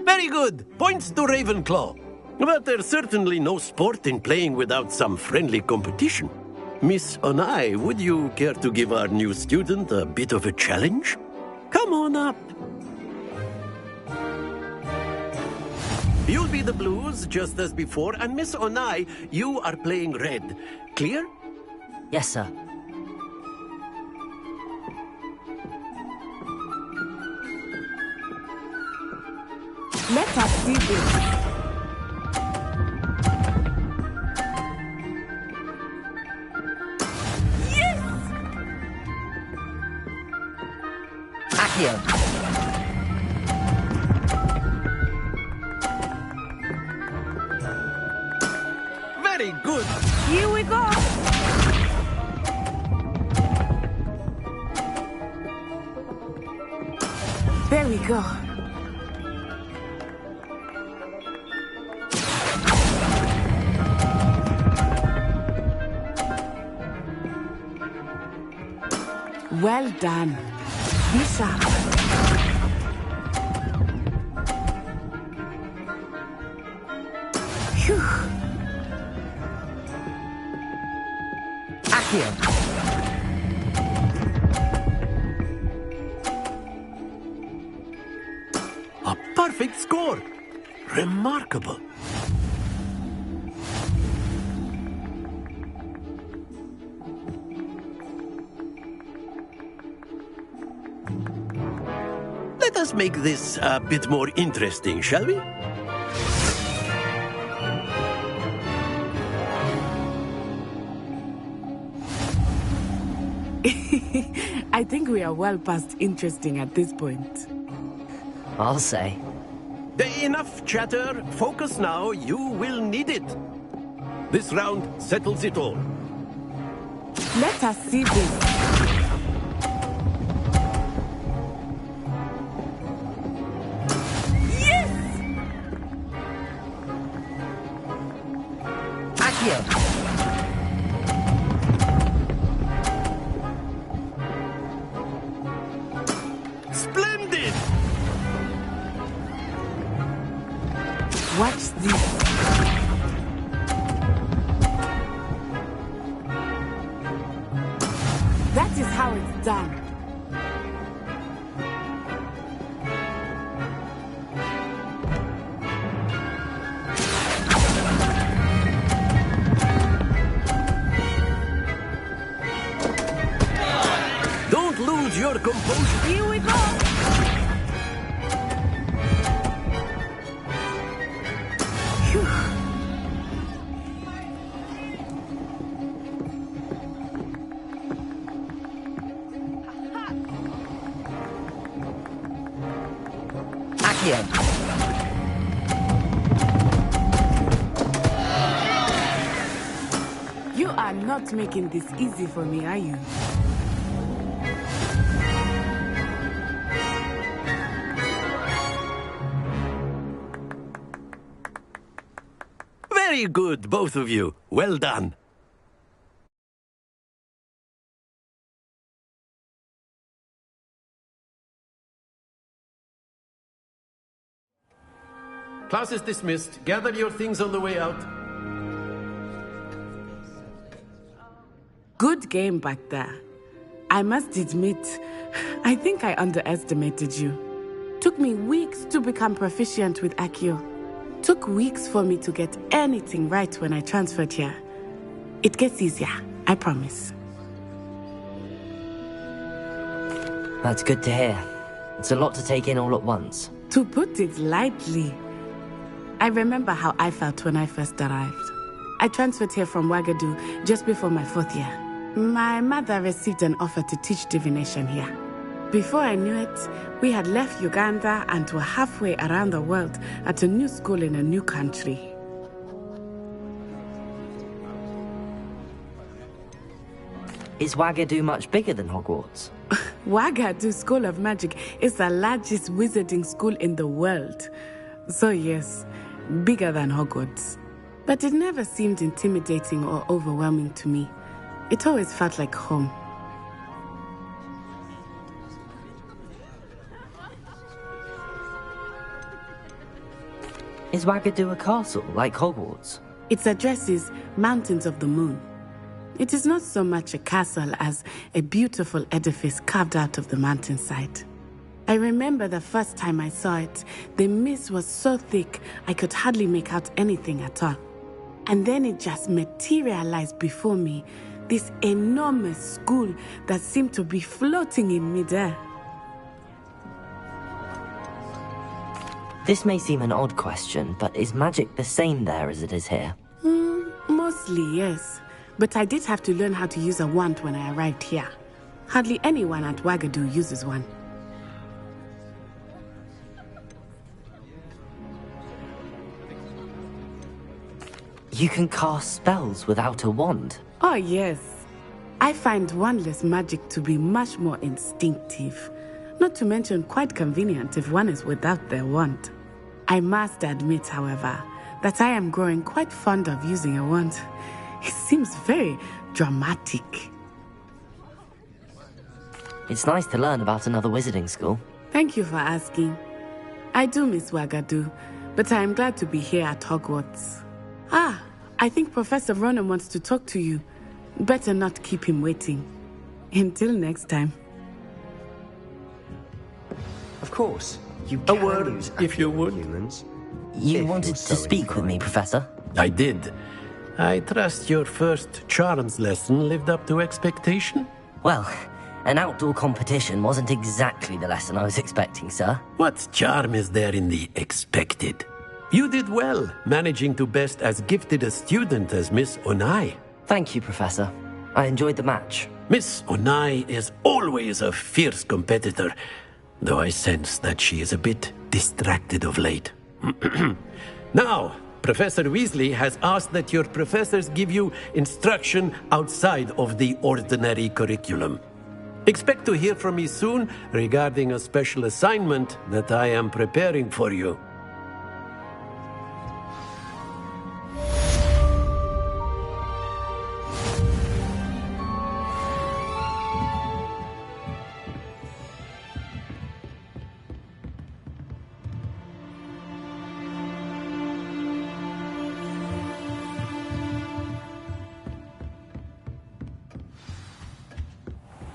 Very good. Points to Ravenclaw. But there's certainly no sport in playing without some friendly competition. Miss Onai, would you care to give our new student a bit of a challenge? Come on up. You'll be the blues, just as before, and Miss Onai, you are playing red. Clear? Yes, sir. Let us see this. Yes! Accio. Very good. Here we go. There we go. Well done. Be sharp. Phew. Accio. A perfect score! Remarkable. Let us make this a bit more interesting, shall we? I think we are well past interesting at this point. I'll say. Enough chatter. Focus now. You will need it. This round settles it all. Let us see this. Yes! Accio. Splendid! Watch this. That is how it's done. Don't lose your composure. Here we go. Phew. Accio. You are not making this easy for me, are you? Very good, both of you. Well done. Class is dismissed. Gather your things on the way out. Good game back there. I must admit, I think I underestimated you. Took me weeks to become proficient with Accio. Took weeks for me to get anything right when I transferred here. It gets easier, I promise. That's good to hear. It's a lot to take in all at once. To put it lightly, I remember how I felt when I first arrived. I transferred here from Ouagadougou just before my 4th year. My mother received an offer to teach divination here. Before I knew it, we had left Uganda and were halfway around the world at a new school in a new country. Is Ouagadougou much bigger than Hogwarts? Ouagadougou School of Magic is the largest wizarding school in the world. So yes, bigger than Hogwarts. But it never seemed intimidating or overwhelming to me. It always felt like home. Is Ouagadougou a castle, like Hogwarts? Its address is Mountains of the Moon. It is not so much a castle as a beautiful edifice carved out of the mountainside. I remember the first time I saw it, the mist was so thick I could hardly make out anything at all. And then it just materialized before me, this enormous school that seemed to be floating in midair. This may seem an odd question, but is magic the same there as it is here? Mostly, yes. But I did have to learn how to use a wand when I arrived here. Hardly anyone at Ouagadougou uses one. You can cast spells without a wand? Oh, yes. I find wandless magic to be much more instinctive, Not to mention quite convenient if one is without their wand. I must admit, however, that I am growing quite fond of using a wand. It seems very dramatic. It's nice to learn about another wizarding school. Thank you for asking. I do miss Wagadu, but I am glad to be here at Hogwarts. Ah, I think Professor Ronan wants to talk to you. Better not keep him waiting. Until next time. Of course. You A can word, use if you would. humans. You If wanted you're to so speak with me, Professor? I did. I trust your first charms lesson lived up to expectation? Well, an outdoor competition wasn't exactly the lesson I was expecting, sir. What charm is there in the expected? You did well, managing to best as gifted a student as Miss Onai. Thank you, Professor. I enjoyed the match. Miss Onai is always a fierce competitor, though I sense that she is a bit distracted of late. Now, Professor Weasley has asked that your professors give you instruction outside of the ordinary curriculum. Expect to hear from me soon regarding a special assignment that I am preparing for you.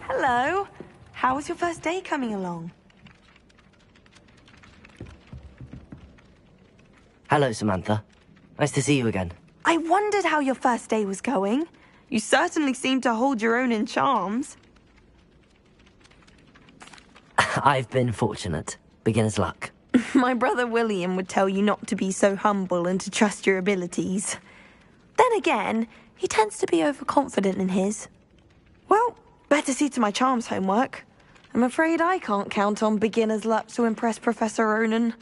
Hello. How was your first day coming along? Hello, Samantha. Nice to see you again. I wondered how your first day was going. You certainly seem to hold your own in charms. I've been fortunate. Beginner's luck. My brother William would tell you not to be so humble and to trust your abilities. Then again, he tends to be overconfident in his. Well, better see to my charms homework. I'm afraid I can't count on beginner's luck to impress Professor Ronan.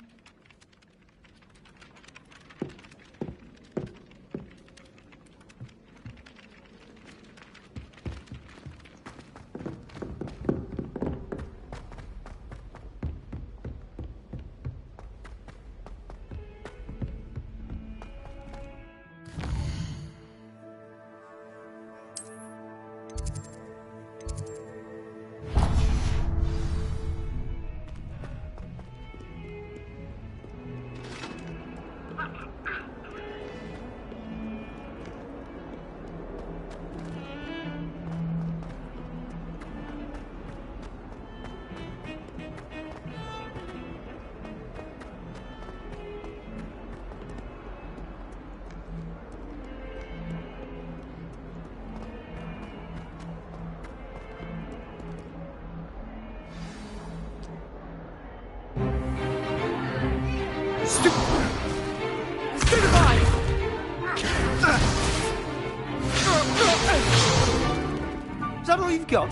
Is that all you've got?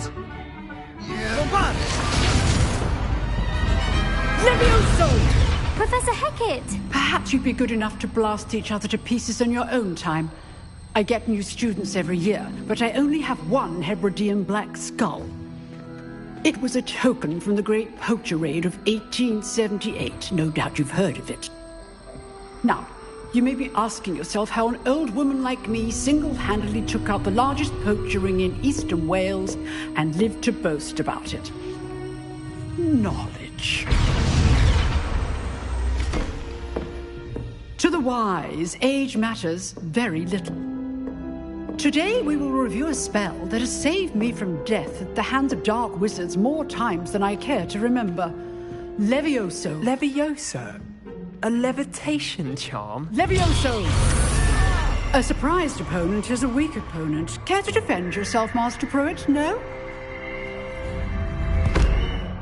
Yeah. Levioso! Professor Hecat! Perhaps you'd be good enough to blast each other to pieces in your own time. I get new students every year, but I only have one Hebridean black skull. It was a token from the Great Poacher Raid of 1878. No doubt you've heard of it. Now, you may be asking yourself how an old woman like me single-handedly took out the largest poacher ring in eastern Wales and lived to boast about it. Knowledge. To the wise, age matters very little. Today we will review a spell that has saved me from death at the hands of dark wizards more times than I care to remember. Levioso. Levioso? A levitation charm? Levioso! A surprised opponent is a weak opponent. Care to defend yourself, Master Pruitt? No?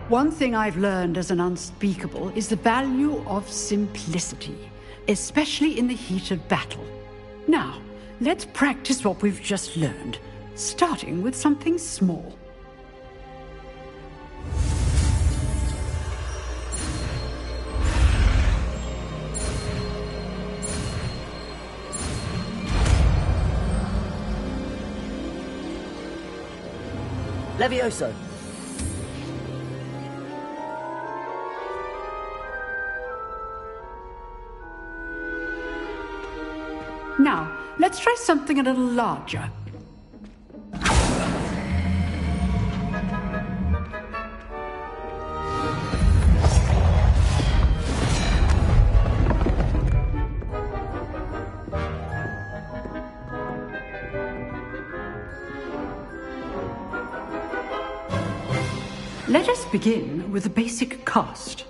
One thing I've learned as an unspeakable is the value of simplicity, especially in the heat of battle. Now, let's practice what we've just learned, starting with something small. Levioso. Now, let's try something a little larger. Let us begin with the basic cast.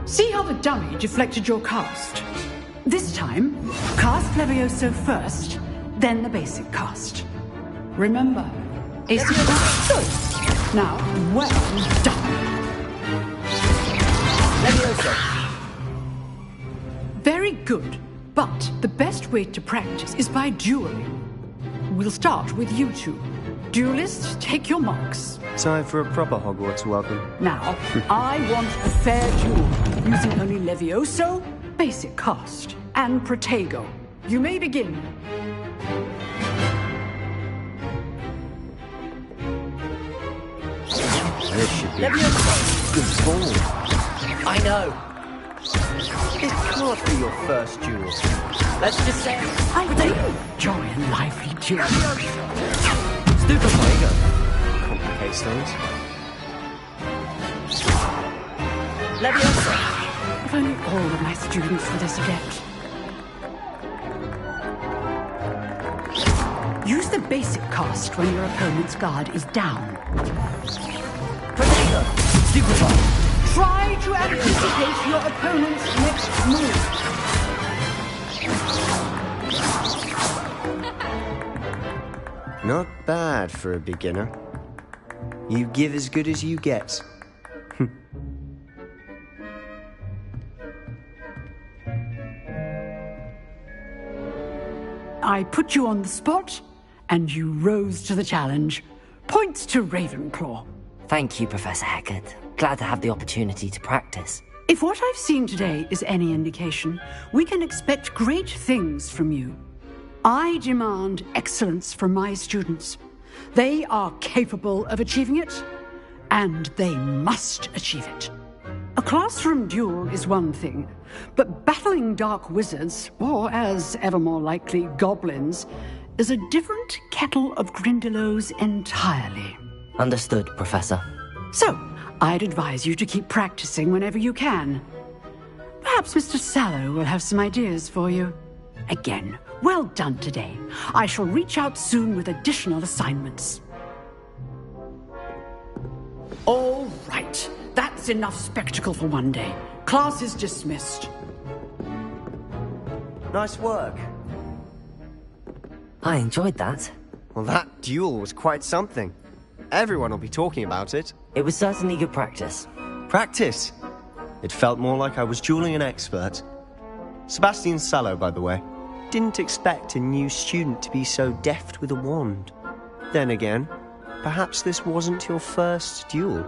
See how the dummy deflected your cast? This time, cast Levioso first, then the basic cast. Remember, AC good. Now, well done. Levioso. Very good. But the best way to practice is by dueling. We'll start with you two. Duelists, take your marks. Time for a proper Hogwarts welcome. Now, I want a fair duel, using only Levioso, basic cast, and Protego. You may begin. This should be good ball. I know. It can't be your first duel. Let's just say I do enjoy a lively duel. Stupid Protego. Complicates things. Leviosa. If only all of my students were this adept. Use the basic cast when your opponent's guard is down. Protego. Stupefy. Try to anticipate your opponent's next move. Not bad for a beginner. You give as good as you get. I put you on the spot, and you rose to the challenge. Points to Ravenclaw. Thank you, Professor Hecat. Glad to have the opportunity to practice. If what I've seen today is any indication, we can expect great things from you. I demand excellence from my students. They are capable of achieving it, and they must achieve it. A classroom duel is one thing, but battling dark wizards, or as ever more likely, goblins, is a different kettle of Grindylows entirely. Understood, Professor. So, I'd advise you to keep practicing whenever you can. Perhaps Mr. Sallow will have some ideas for you. Again, well done today. I shall reach out soon with additional assignments. All right. That's enough spectacle for one day. Class is dismissed. Nice work. I enjoyed that. Well, that duel was quite something. Everyone will be talking about it. It was certainly good practice. Practice? It felt more like I was dueling an expert. Sebastian Sallow, by the way. Didn't expect a new student to be so deft with a wand. Then again, perhaps this wasn't your first duel.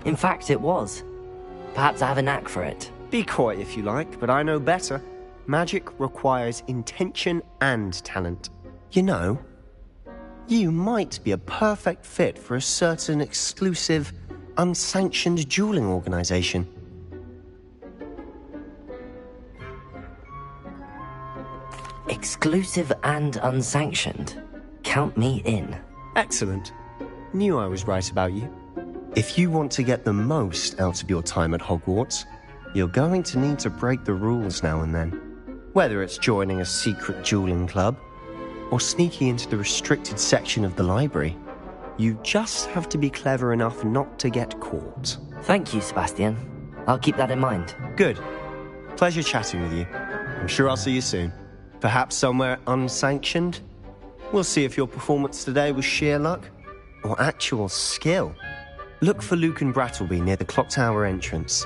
In fact, it was. Perhaps I have a knack for it. Be coy if you like, but I know better. Magic requires intention and talent. You know, you might be a perfect fit for a certain exclusive, unsanctioned dueling organization. Exclusive and unsanctioned. Count me in. Excellent. Knew I was right about you. If you want to get the most out of your time at Hogwarts, you're going to need to break the rules now and then. Whether it's joining a secret dueling club, or sneaking into the restricted section of the library, you just have to be clever enough not to get caught. Thank you, Sebastian. I'll keep that in mind. Good. Pleasure chatting with you. I'm sure I'll see you soon. Perhaps somewhere unsanctioned? We'll see if your performance today was sheer luck, or actual skill. Look for Luke and Brattleby near the clock tower entrance.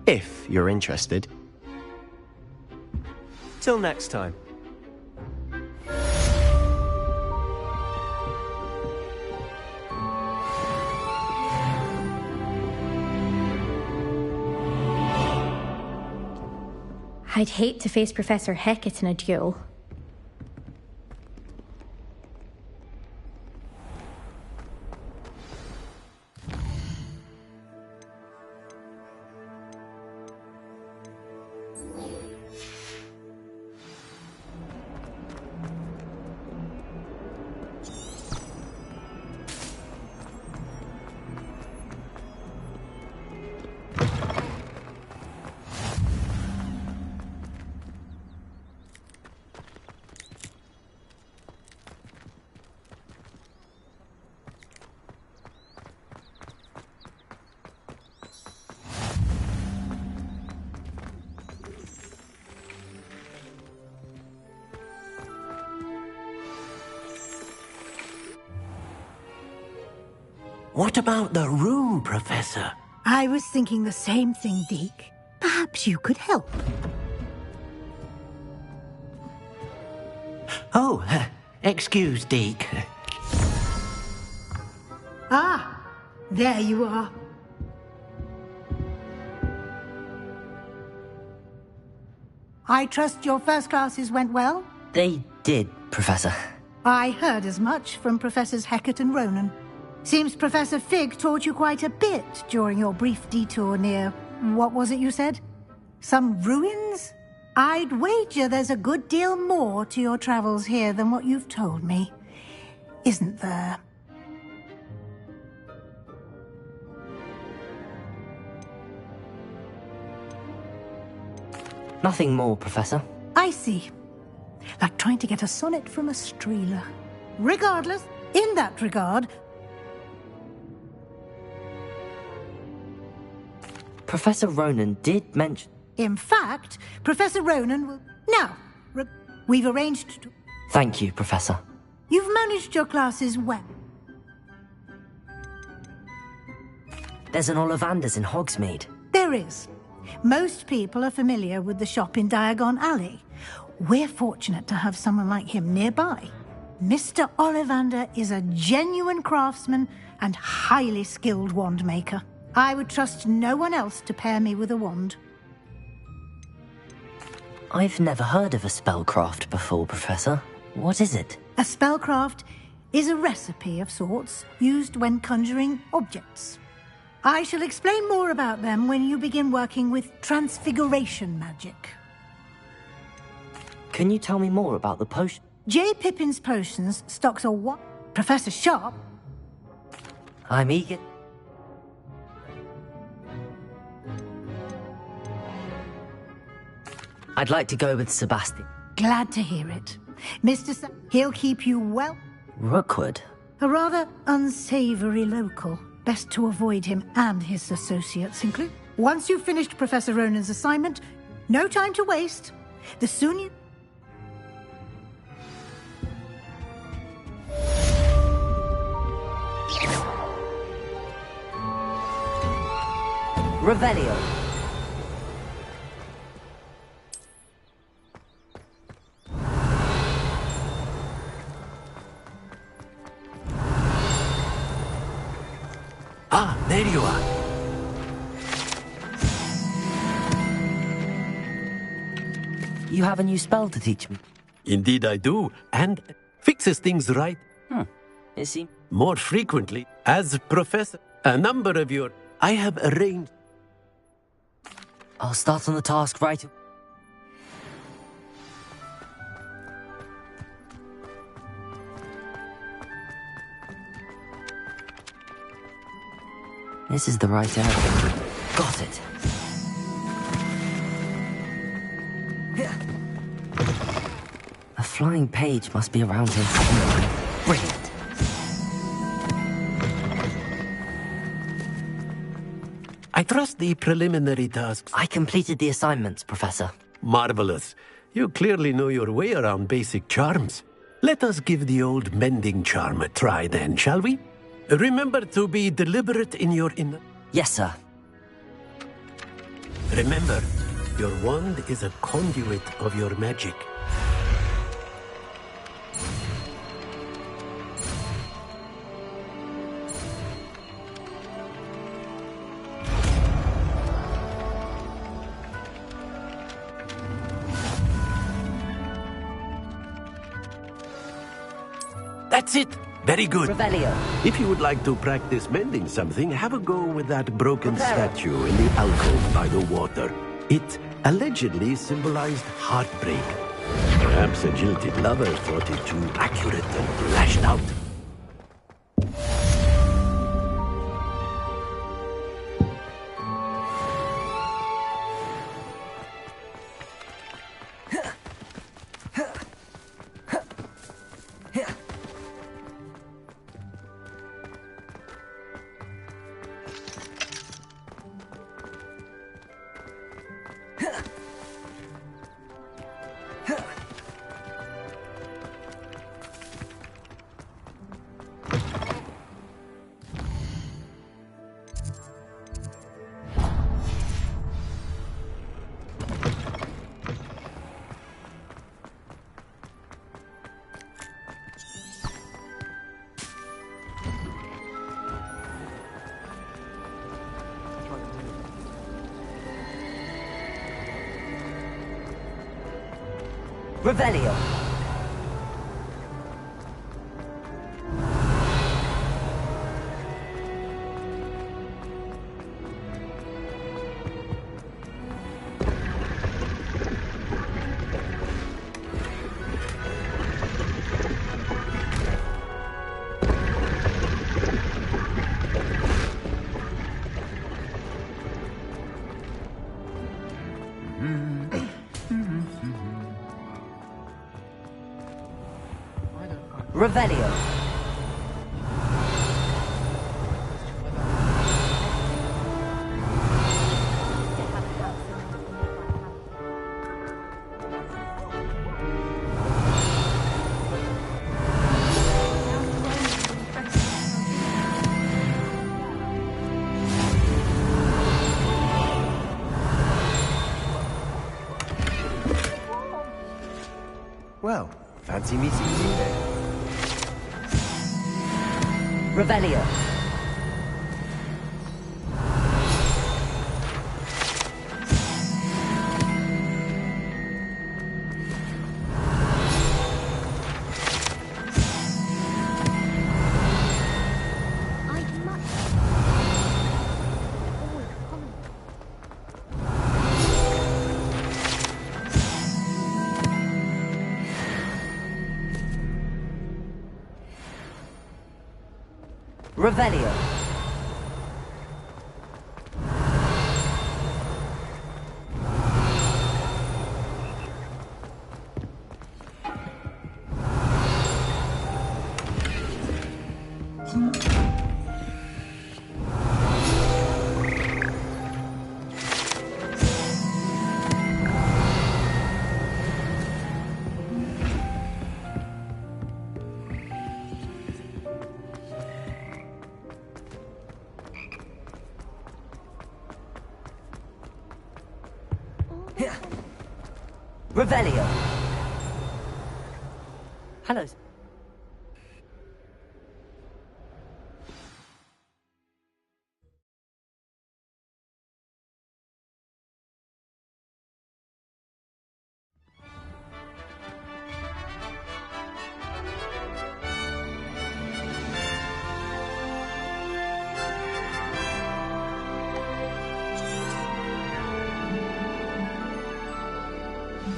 If you're interested. Till next time. I'd hate to face Professor Hecat in a duel. What about the room, Professor? I was thinking the same thing, Deke. Perhaps you could help. Oh, excuse, Deke. Ah, there you are. I trust your first classes went well? They did, Professor. I heard as much from Professors Hecat and Ronan. Seems Professor Fig taught you quite a bit during your brief detour near... what was it you said? Some ruins? I'd wager there's a good deal more to your travels here than what you've told me. Isn't there? Nothing more, Professor. I see. Like trying to get a sonnet from a streeler. Regardless, in that regard... Professor Ronan did mention... In fact, Professor Ronan will... Now, we've arranged to... Thank you, Professor. You've managed your classes well. There's an Ollivanders in Hogsmeade. There is. Most people are familiar with the shop in Diagon Alley. We're fortunate to have someone like him nearby. Mr. Ollivander is a genuine craftsman and highly skilled wand maker. I would trust no one else to pair me with a wand. I've never heard of a spellcraft before, Professor. What is it? A spellcraft is a recipe of sorts used when conjuring objects. I shall explain more about them when you begin working with transfiguration magic. Can you tell me more about the potion? J. Pippin's Potions stocks a what? Professor Sharp? I'm eager. I'd like to go with Sebastian. Glad to hear it. He'll keep you well. Rookwood? A rather unsavory local. Best to avoid him and his associates include. Once you've finished Professor Ronan's assignment, no time to waste. The sooner you... Revelio. Ah, there you are. You have a new spell to teach me. Indeed I do, and fixes things right. Is he? More frequently, as Professor, a number of your... I have arranged... I'll start on the task right away. This is the right area. Got it. A flying page must be around here somewhere. Brilliant. I trust the preliminary tasks. I completed the assignments, Professor. Marvelous. You clearly know your way around basic charms. Let us give the old mending charm a try then, shall we? Remember to be deliberate in your... Yes, sir. Remember, your wand is a conduit of your magic. That's it. Very good. Revelio. If you would like to practice mending something, have a go with that broken statue in the alcove by the water. It allegedly symbolized heartbreak. Perhaps a jilted lover thought it too accurate and lashed out. Revelio. Revelio. Well, fancy meeting you there. Revelio. Revelio. Revelio. Hello.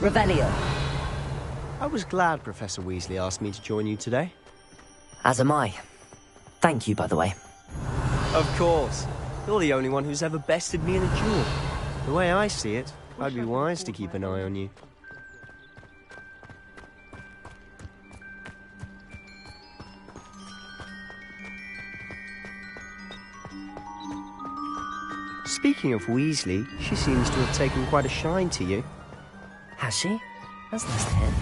Revelio. I was glad Professor Weasley asked me to join you today. As am I. Thank you, by the way. Of course. You're the only one who's ever bested me in a duel. The way I see it, I'd be wise to keep an eye on you. Speaking of Weasley, she seems to have taken quite a shine to you. Has she? That's nice to hear.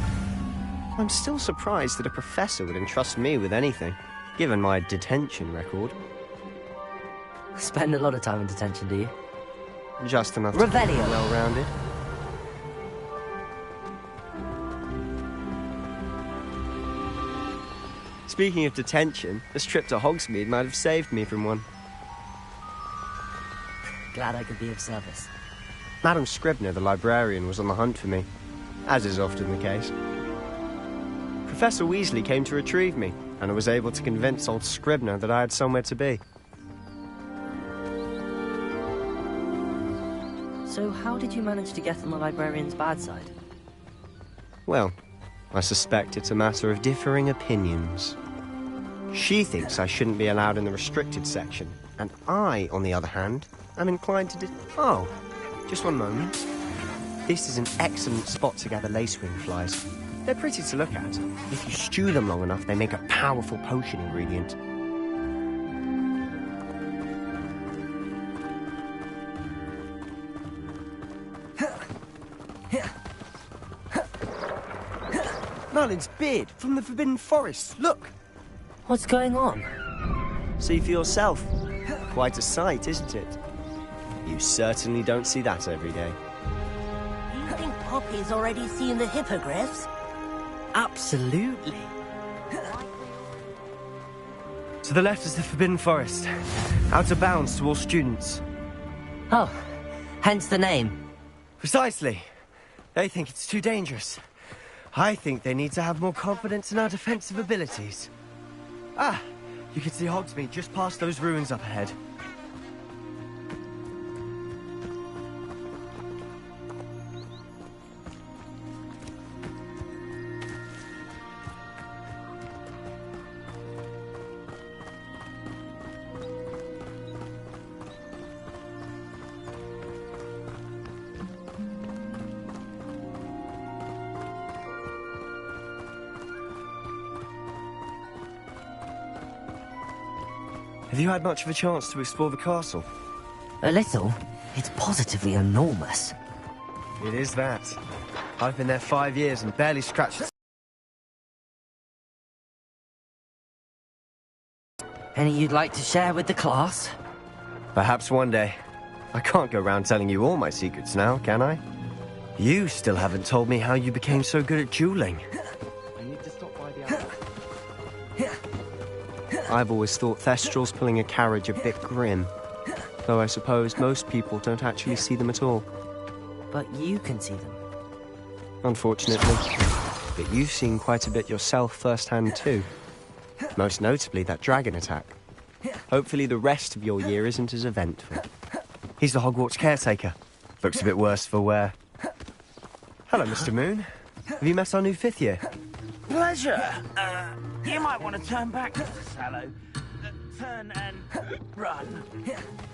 I'm still surprised that a professor would entrust me with anything, given my detention record. Spend a lot of time in detention, do you? Just enough to Revelio. keep me well-rounded. Speaking of detention, this trip to Hogsmeade might have saved me from one. Glad I could be of service. Madam Scribner, the librarian, was on the hunt for me, as is often the case. Professor Weasley came to retrieve me, and I was able to convince old Scribner that I had somewhere to be. So how did you manage to get on the librarian's bad side? Well, I suspect it's a matter of differing opinions. She thinks I shouldn't be allowed in the restricted section, and I, on the other hand, am inclined to Oh, just one moment. This is an excellent spot to gather lacewing flies. They're pretty to look at. If you stew them long enough, they make a powerful potion ingredient. Merlin's beard from the Forbidden Forest. Look! What's going on? See for yourself. Quite a sight, isn't it? You certainly don't see that every day. Do you think Poppy's already seen the hippogriffs? Absolutely. To the left is the Forbidden Forest. Out of bounds to all students. Oh, hence the name. Precisely. They think it's too dangerous. I think they need to have more confidence in our defensive abilities. Ah, you can see Hogsmeade just past those ruins up ahead. Have you had much of a chance to explore the castle? A little. It's positively enormous. It is that. I've been there 5 years and barely scratched... Any you'd like to share with the class? Perhaps one day. I can't go around telling you all my secrets now, can I? You still haven't told me how you became so good at dueling. I need to stop by the I've always thought Thestrals pulling a carriage a bit grim. Though I suppose most people don't actually see them at all. But you can see them. Unfortunately. But you've seen quite a bit yourself firsthand too. Most notably that dragon attack. Hopefully the rest of your year isn't as eventful. He's the Hogwarts caretaker. Looks a bit worse for wear. Hello, Mr. Moon. Have you met our new 5th year? Pleasure. You might want to turn back, Mr. Sallow. Turn and run.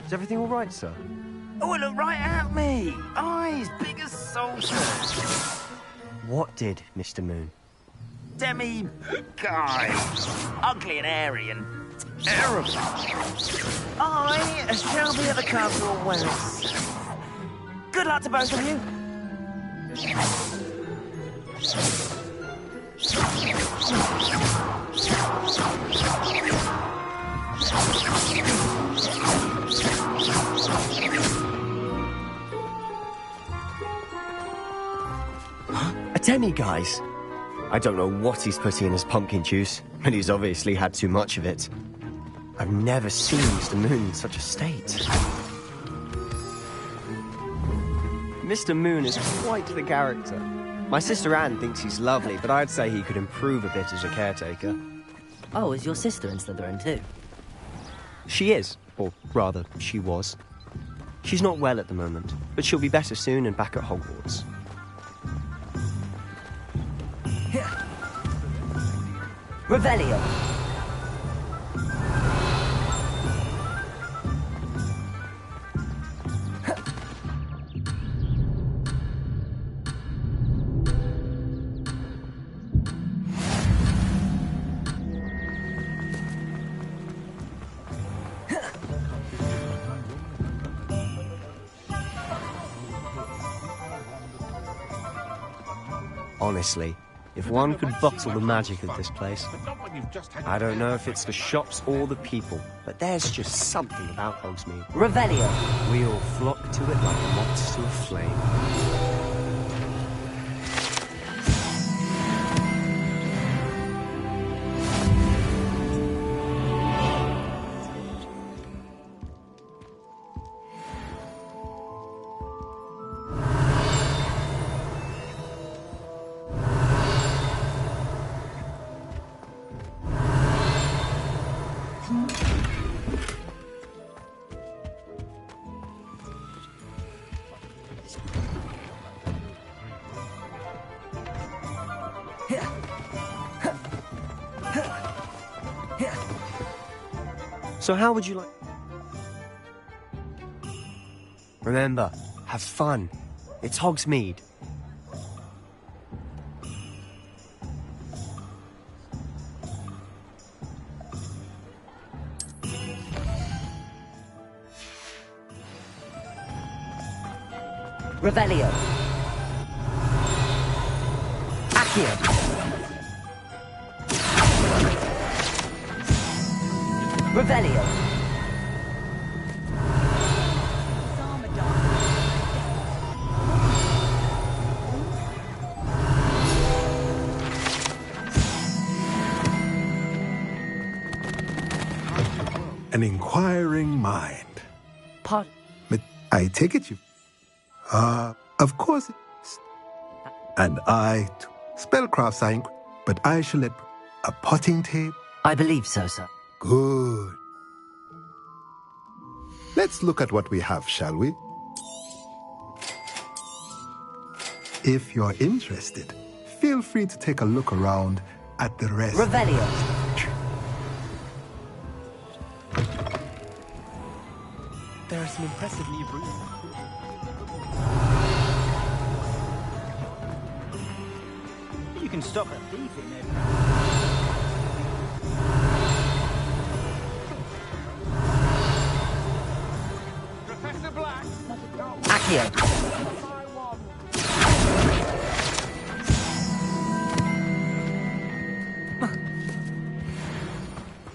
Is everything all right, sir? Oh, look right at me. Eyes big as saucers. What did, Mr. Moon? Guy. Ugly and hairy and terrible. I shall be at the castle well. Good luck to both of you. A demi-guise? I don't know what he's putting in his pumpkin juice, but he's obviously had too much of it. I've never seen Mr. Moon in such a state. Mr. Moon is quite the character. My sister Anne thinks he's lovely, but I'd say he could improve a bit as a caretaker. Oh, is your sister in Slytherin too? She is, or rather, she was. She's not well at the moment, but she'll be better soon and back at Hogwarts. Revelio. Honestly, if one could bottle the magic of this place, I don't know if it's the shops or the people, but there's just something about Hogsmeade. Revelio. We all flock to it like moths to a flame. So how would you like... Remember, have fun. It's Hogsmeade. Revelio. Accio. Revelio. An inquiring mind. Pardon? But I take it you... of course it is. And I, too. Spellcrafts are but I shall let... A potting table? I believe so, sir. Good. Let's look at what we have, shall we? If you're interested, feel free to take a look around at the rest. Revelio. There are some impressive new rooms. You can stop a thief in it. Professor Black. Accio.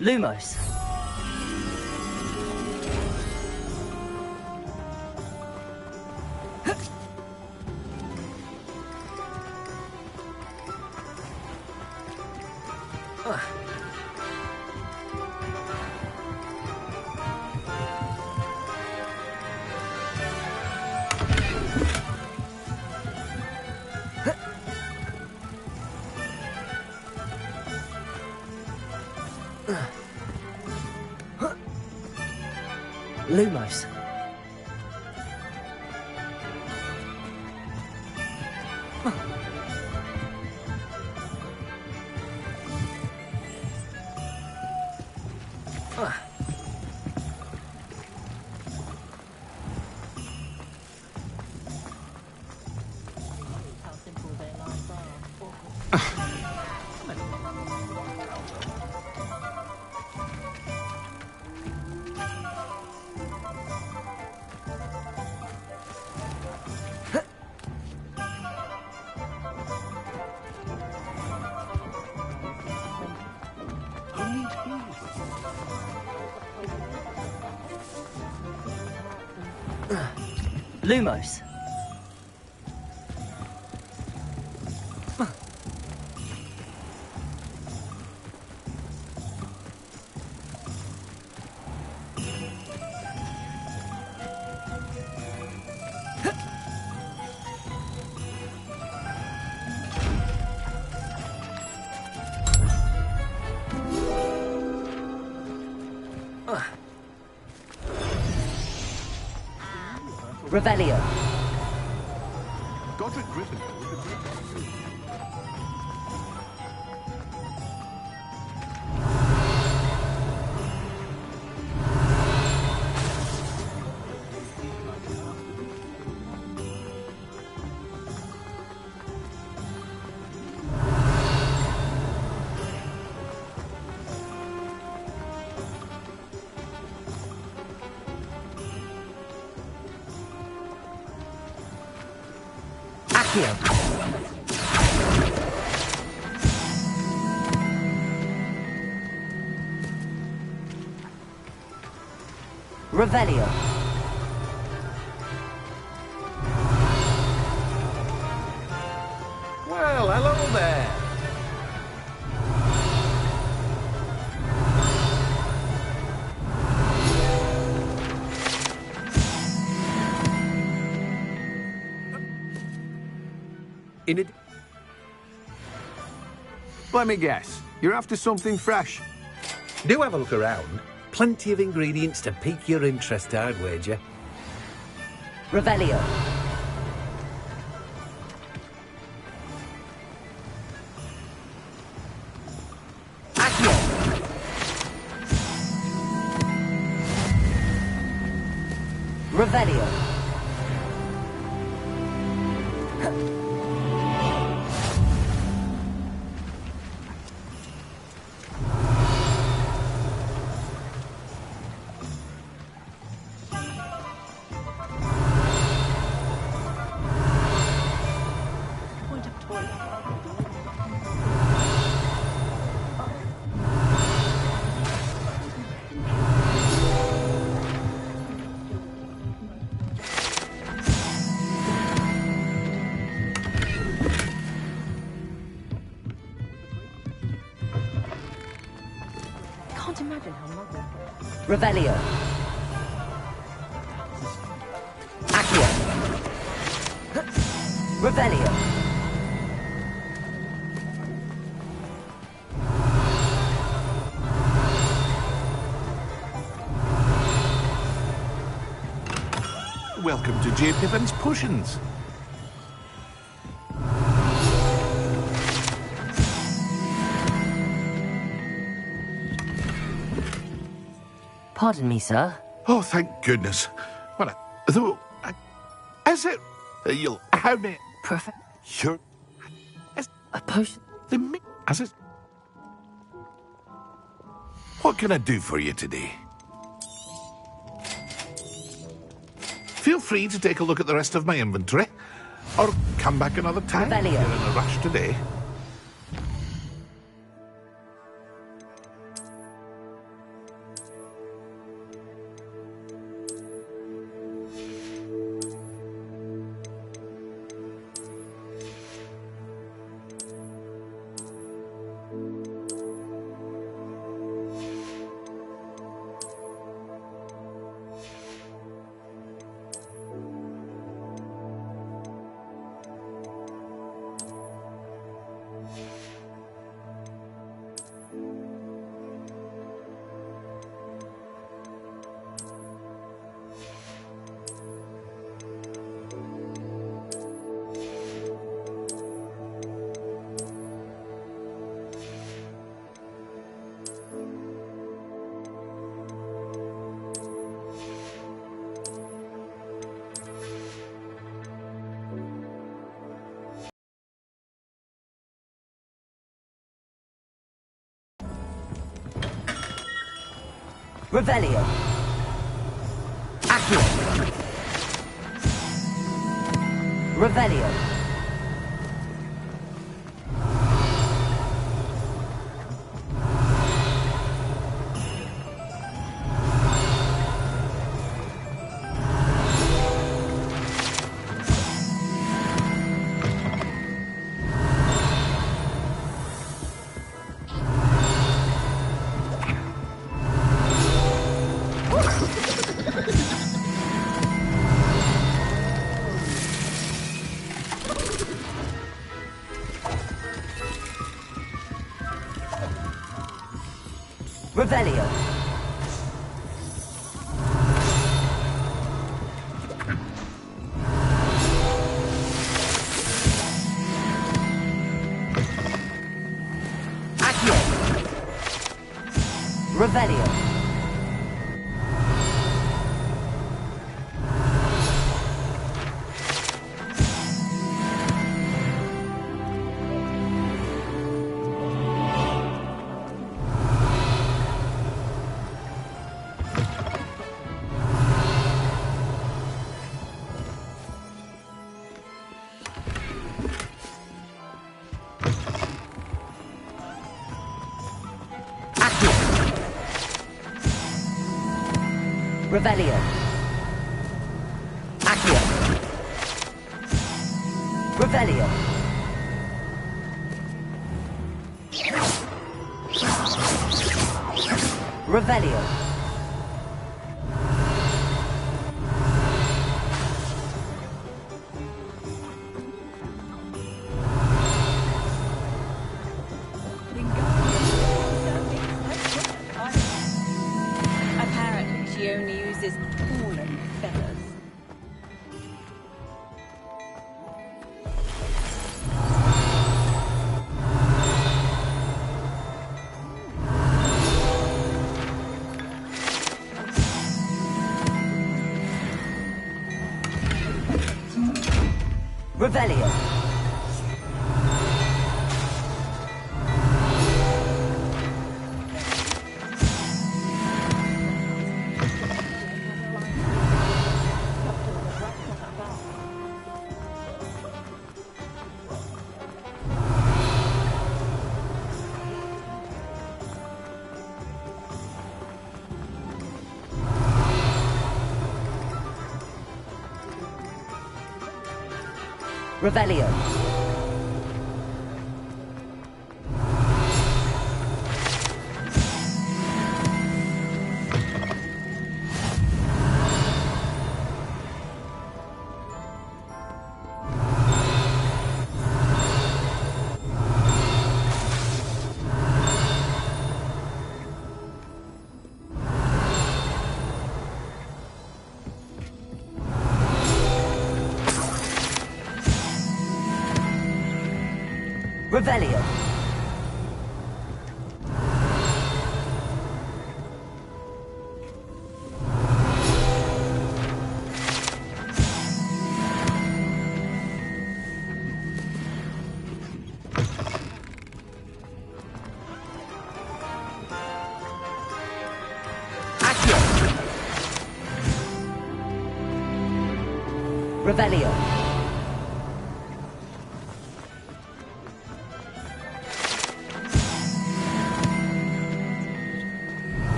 Lumos. Lumos. Lumos. Revelio. Godric Griffin. Revelio. Well, hello there. In it. Let me guess. You're after something fresh. Do have a look around. Plenty of ingredients to pique your interest, I'd wager. Revelio. Revelio. Can't imagine how lovely. Revelio. Accio. Revelio. Welcome to J. Pippin's Potions. Pardon me, sir. Oh, thank goodness. Well, though, is it? You'll have me. Perfect. Sure. A potion? As it? What can I do for you today? Feel free to take a look at the rest of my inventory, or come back another time if you're in a rush today. Revelio. Accio. Revelio. Revelio. Accio. Revelio. Revelio. Accio. Revelio. Revelio. Apparently, she only uses fallen feathers. Revelio. Revelio. Revelio. Accio. Revelio.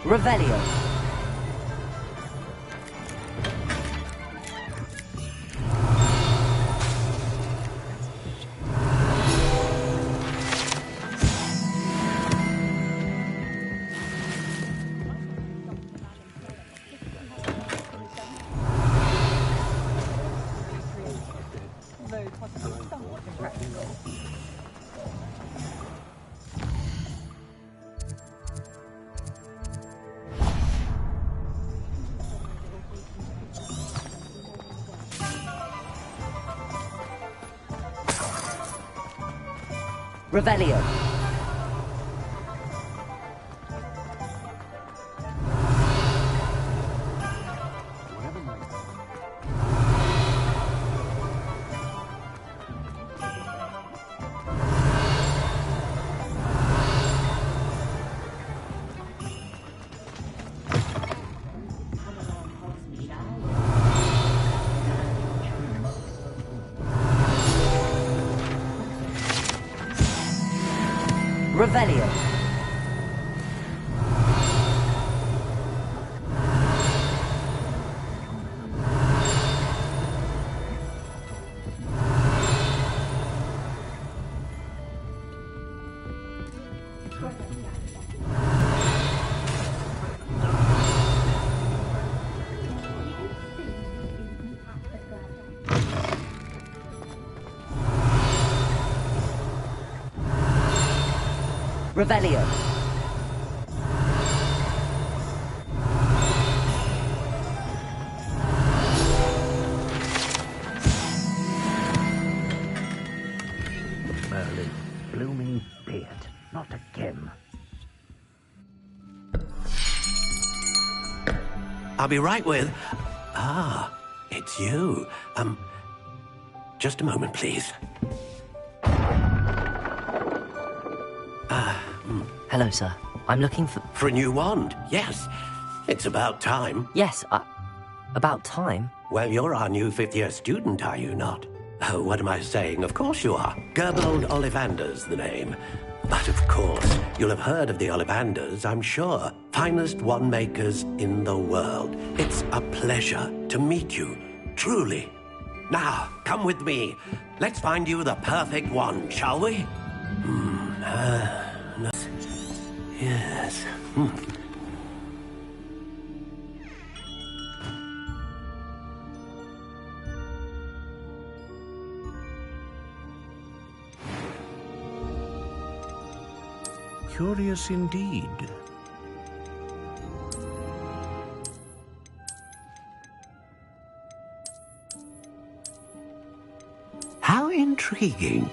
Revelio. Revelio. Revelio. Revelio. Merlin, blooming beard. Not again. I'll be right with... Ah, it's you. Just a moment, please. Hello, sir. I'm looking for... For a new wand, yes. It's about time. Yes, about time? Well, you're our new fifth-year student, are you not? Oh, what am I saying? Of course you are. Gerbold Ollivander's the name. But of course, you'll have heard of the Ollivanders, I'm sure. Finest wand makers in the world. It's a pleasure to meet you, truly. Now, come with me. Let's find you the perfect wand, shall we? No. Yes. Curious indeed. How intriguing.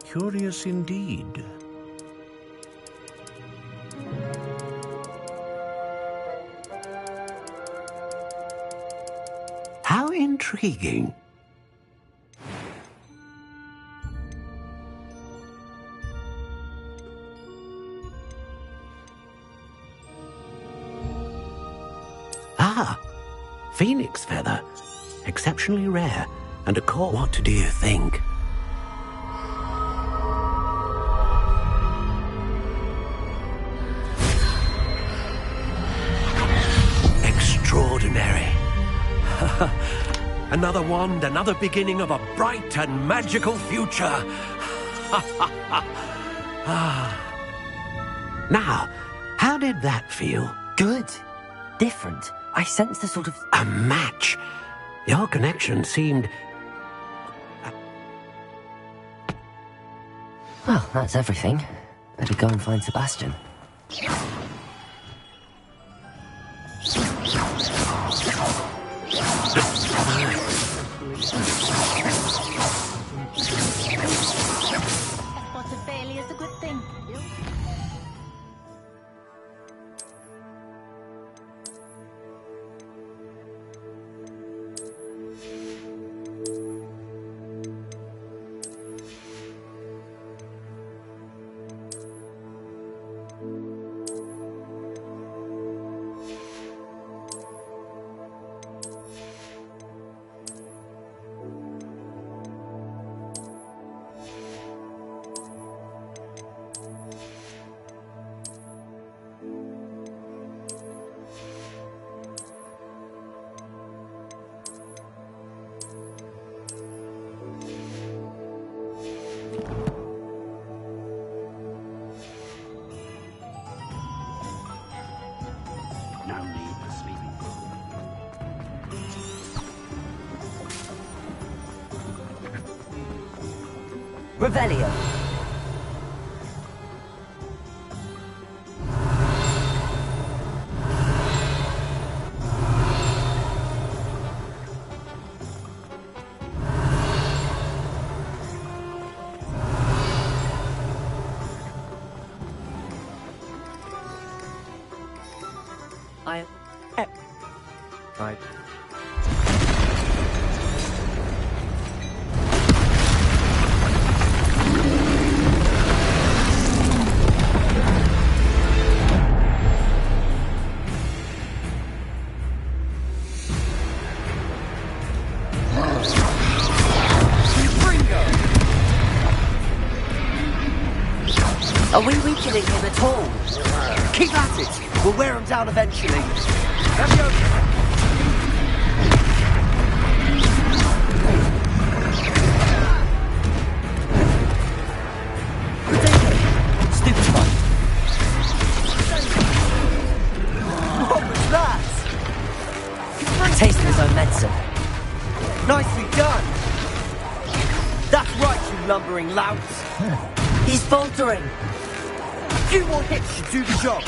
Curious indeed. How intriguing. Ah, phoenix feather. Exceptionally rare. And a core. What do you think? Extraordinary. Another wand, another beginning of a bright and magical future. Now, how did that feel? Good. Different. I sensed a sort of... A match. Your connection seemed... Well, that's everything. Better go and find Sebastian. Failure is a good thing. No need for sleeping. Revelio. Right. Are we weakening him at all? Keep at it. We'll wear him down eventually. Let me over. Taste his own medicine. Nicely done. That's right, you lumbering louts. He's faltering. A few more hits should do the job.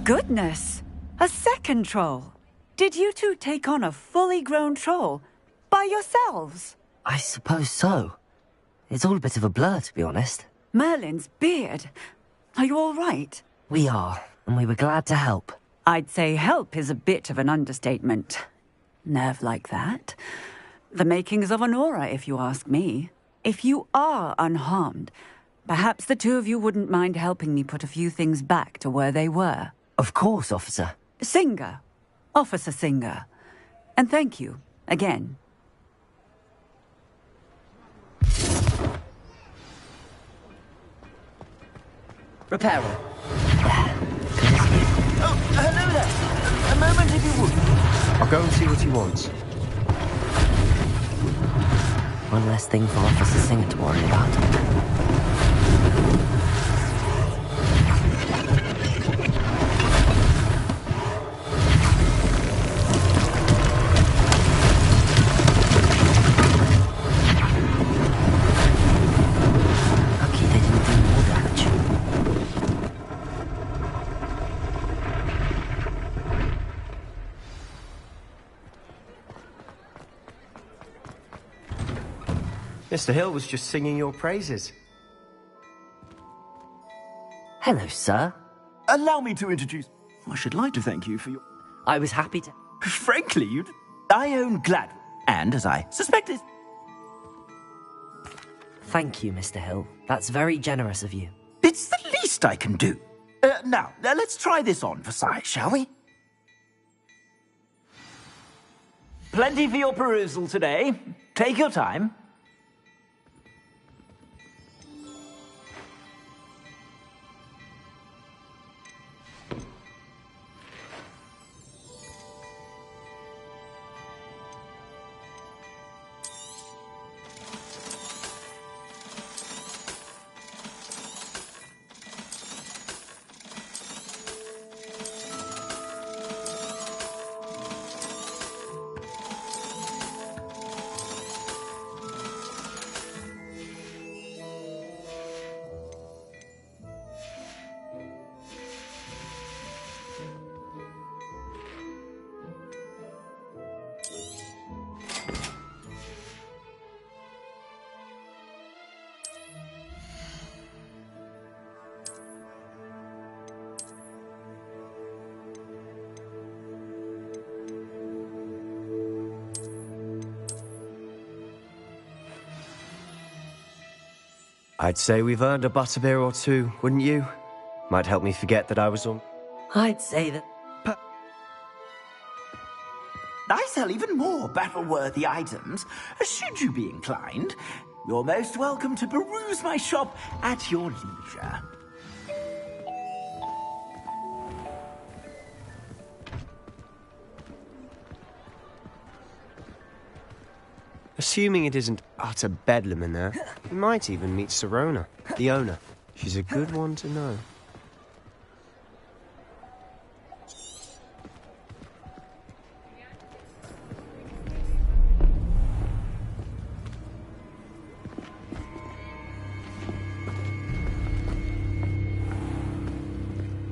Goodness! A second troll! Did you two take on a fully grown troll? By yourselves? I suppose so. It's all a bit of a blur, to be honest. Merlin's beard. Are you all right? We are, and we were glad to help. I'd say help is a bit of an understatement. Nerve like that. The makings of an aura, if you ask me. If you are unharmed, perhaps the two of you wouldn't mind helping me put a few things back to where they were. Of course, officer. Singer. Officer Singer. And thank you, again. Repairer. Good as there! A moment if you would. I'll go and see what he wants. One less thing for Officer Singer to worry about. Lucky they didn't do more damage. Mr. Hill was just singing your praises. Hello, sir. Allow me to introduce... I should like to thank you for your... I was happy to... Frankly, I own Glad, and as I suspected... Thank you, Mr. Hill. That's very generous of you. It's the least I can do. Now, let's try this on for size, shall we? Plenty for your perusal today. Take your time. I'd say we've earned a butterbeer or two, wouldn't you? Might help me forget that I was on... I'd say that... I sell even more battle-worthy items. Should you be inclined, you're most welcome to peruse my shop at your leisure. Assuming it isn't utter bedlam in there, we might even meet Sirona, the owner. She's a good one to know.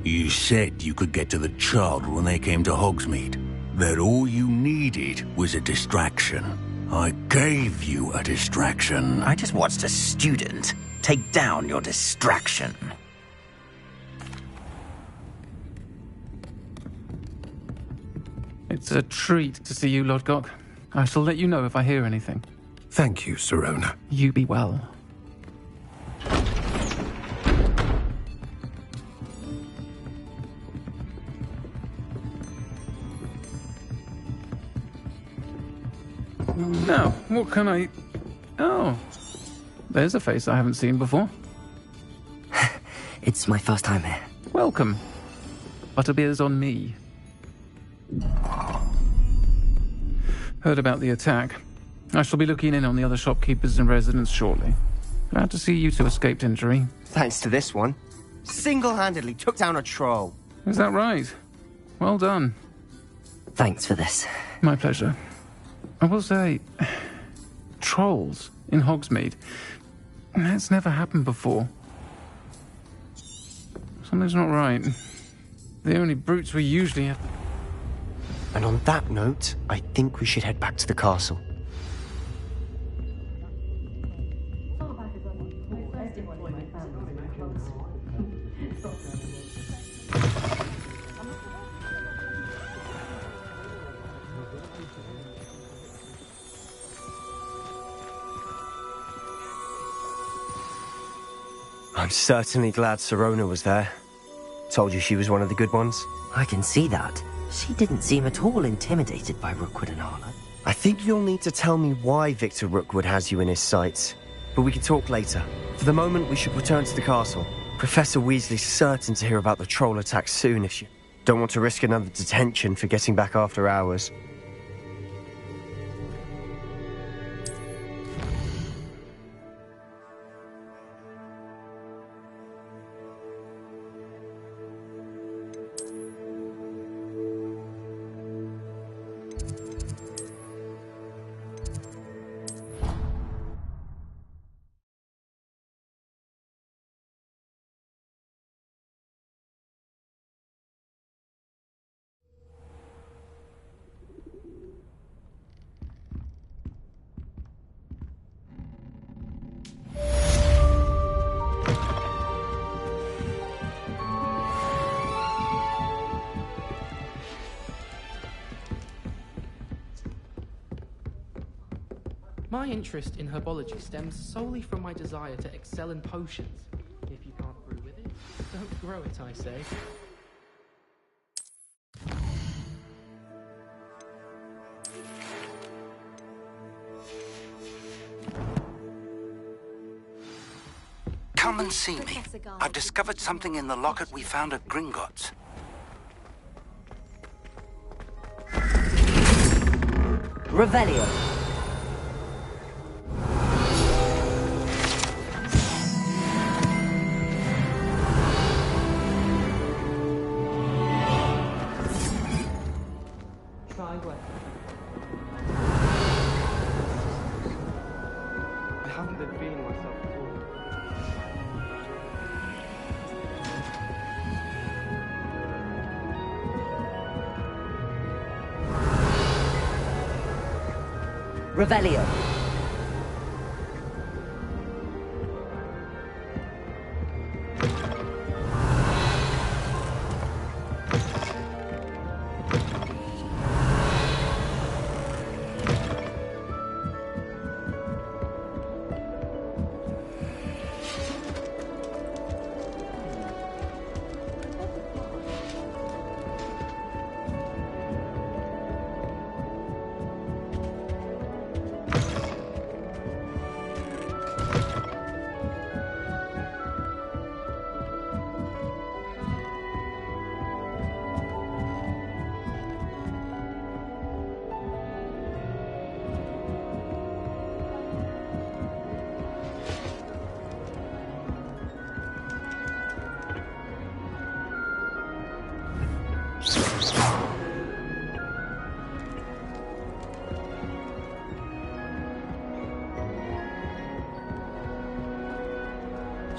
You said you could get to the child when they came to Hogsmeade. That all you needed was a distraction. I gave you a distraction. I just watched a student take down your distraction. It's a treat to see you, Lodgok. I shall let you know if I hear anything. Thank you, Sirona. You be well. Now, what can I... Oh, there's a face I haven't seen before. It's my first time here. Welcome. Butterbeer's on me. Heard about the attack. I shall be looking in on the other shopkeepers and residents shortly. Glad to see you two escaped injury. Thanks to this one. Single-handedly took down a troll. Is that right? Well done. Thanks for this. My pleasure. I will say, trolls in Hogsmeade. That's never happened before. Something's not right. The only brutes we usually have... And on that note, I think we should head back to the castle. I'm certainly glad Sirona was there. Told you she was one of the good ones. I can see that. She didn't seem at all intimidated by Rookwood and Arla. I think you'll need to tell me why Victor Rookwood has you in his sights. But we can talk later. For the moment, we should return to the castle. Professor Weasley's certain to hear about the troll attack soon if she... Don't want to risk another detention for getting back after hours. My interest in herbology stems solely from my desire to excel in potions. If you can't brew with it, don't grow it, I say. Come and see me. I've discovered something in the locket we found at Gringotts. Revelio. Try what? I haven't been feeling myself at all. Revelio.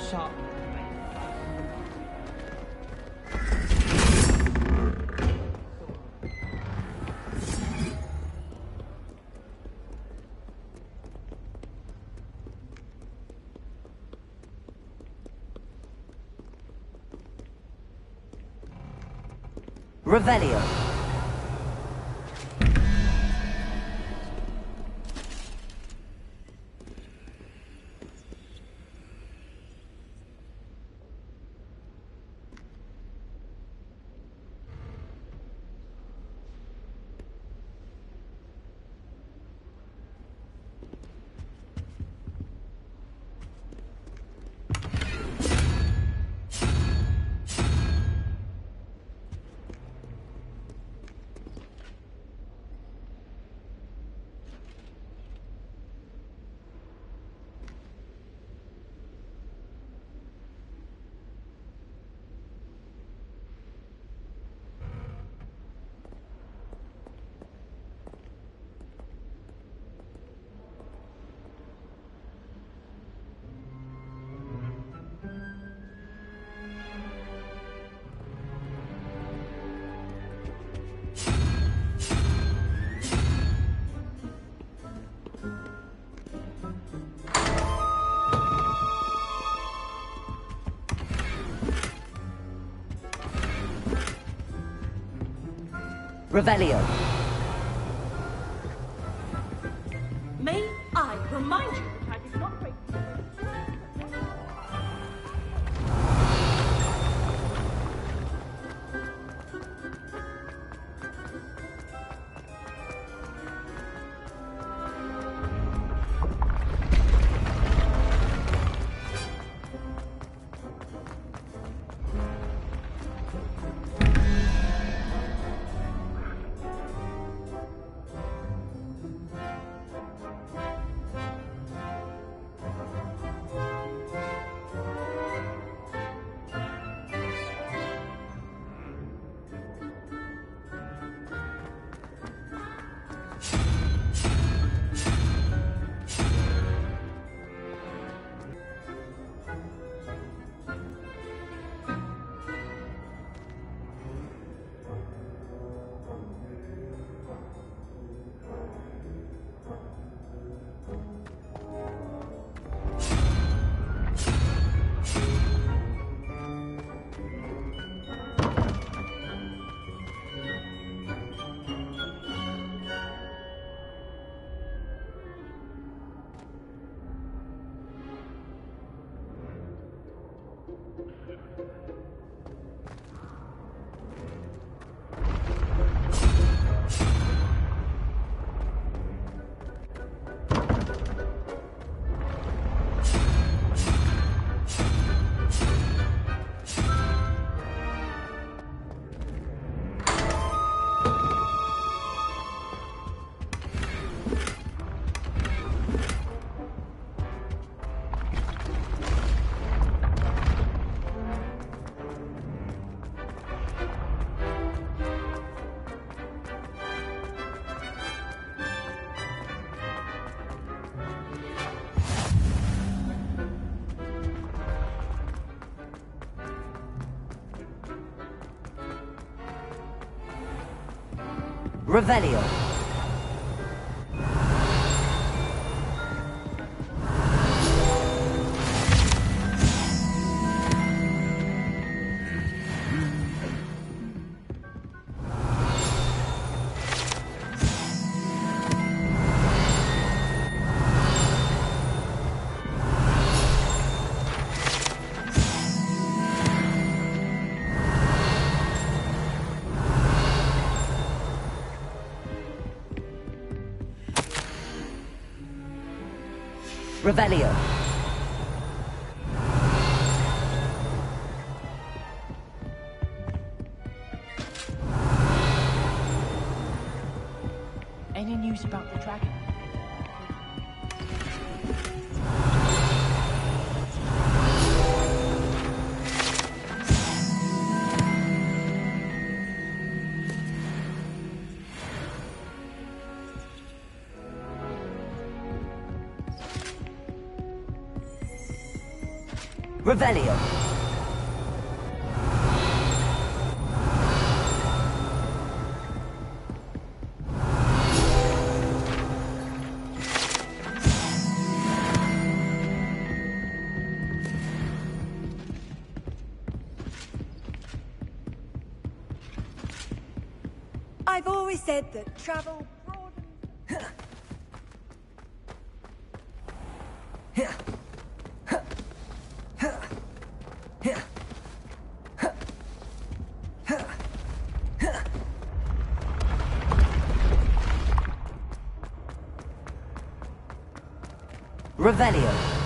Sharp. Revelio. Revelio. May I remind you that I did not break... Revelio. Revelio. Any news about the dragon? Revelio. I've always said that travel broadens. Revelio.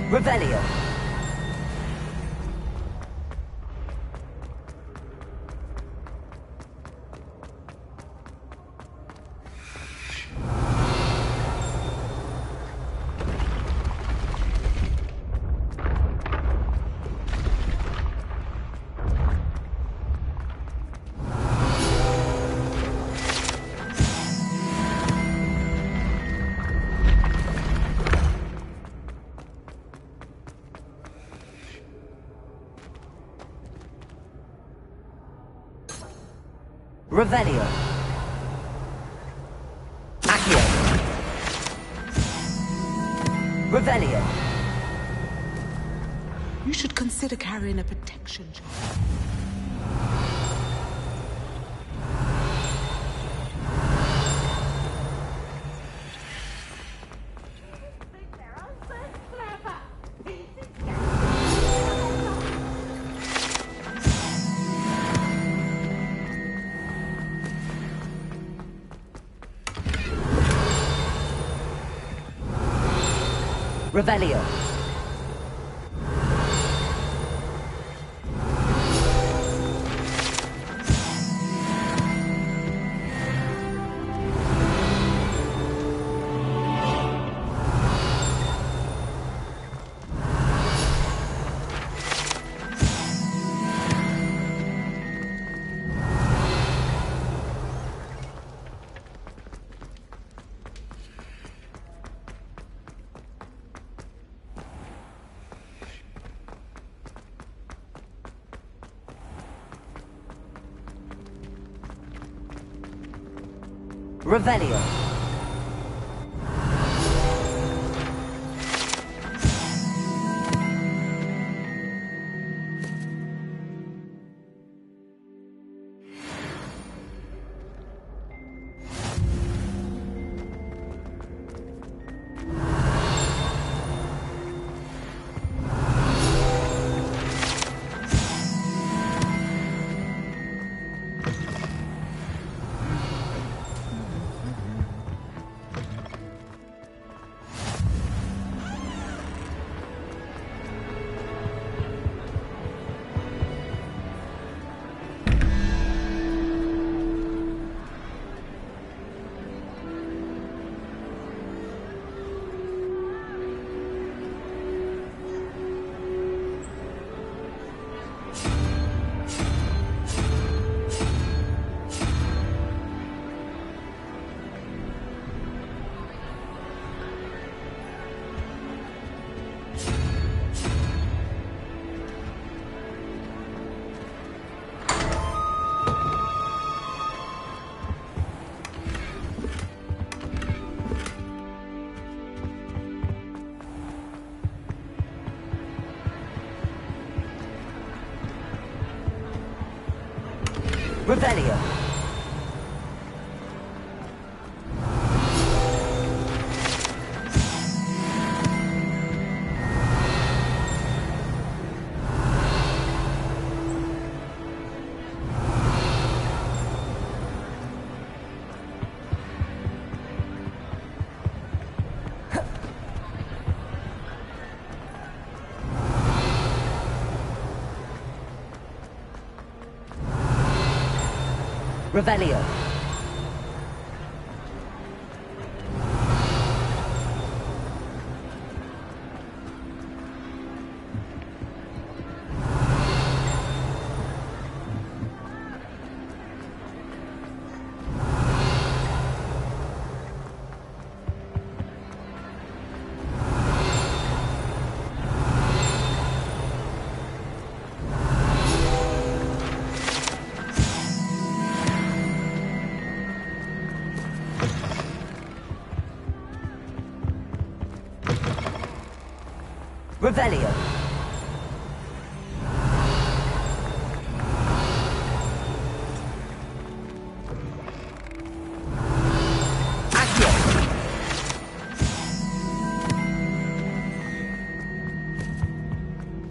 Revelio. Revelio. Accio. Revelio. You should consider carrying a protection charm. Revelio. Revelio. Revelio. Revelio. Revelio. Accio.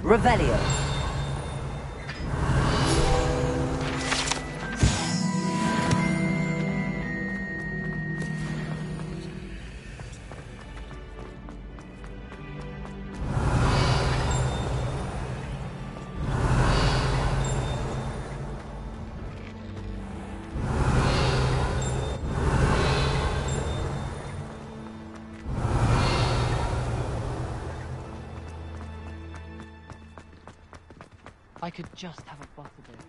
Revelio. I could just have a bottle of it.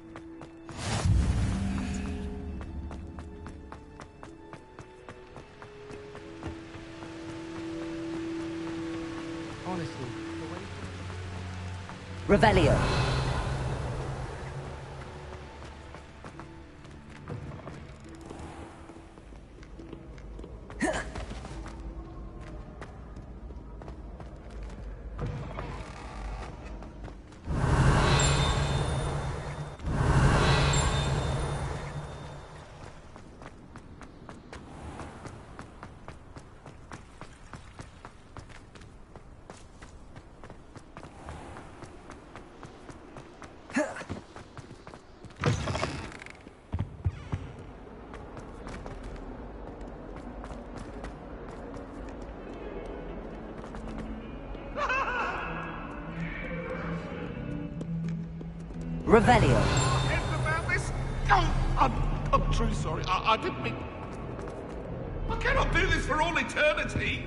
Honestly, the way Revelio. Revelio. About this? No, I'm truly sorry. I didn't mean... I cannot do this for all eternity.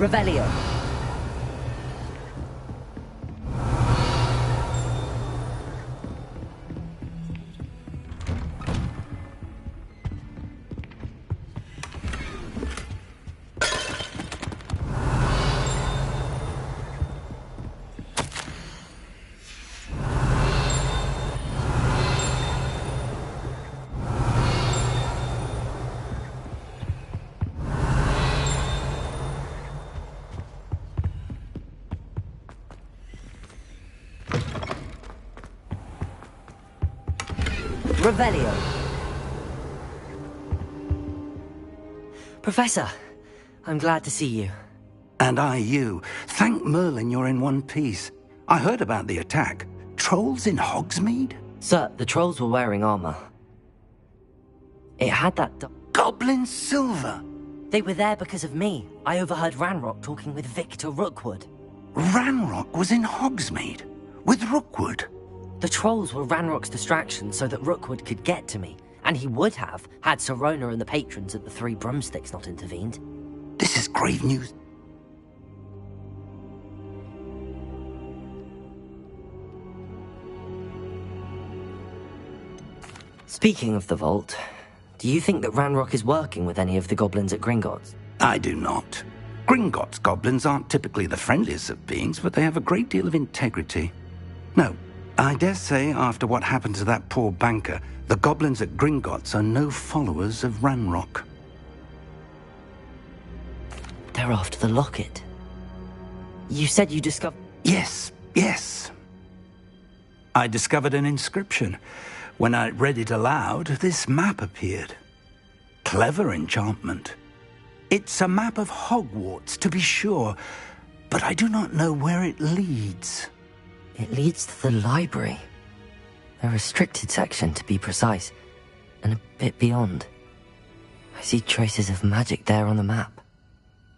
Revelio. Revelio. Professor, I'm glad to see you. And I you. Thank Merlin you're in one piece. I heard about the attack. Trolls in Hogsmeade? Sir, the trolls were wearing armor. It had that... Goblin silver! They were there because of me. I overheard Ranrock talking with Victor Rookwood. Ranrock was in Hogsmeade? With Rookwood? The trolls were Ranrock's distraction so that Rookwood could get to me. And he would have, had Sirona and the patrons at the Three Broomsticks not intervened. This is grave news. Speaking of the vault, do you think that Ranrock is working with any of the goblins at Gringotts? I do not. Gringotts goblins aren't typically the friendliest of beings, but they have a great deal of integrity. No, I dare say after what happened to that poor banker, the goblins at Gringotts are no followers of Ranrock. They're after the locket. You said you discovered... Yes. I discovered an inscription. When I read it aloud, this map appeared. Clever enchantment. It's a map of Hogwarts, to be sure, but I do not know where it leads. It leads to the library. A restricted section, to be precise, and a bit beyond. I see traces of magic there on the map.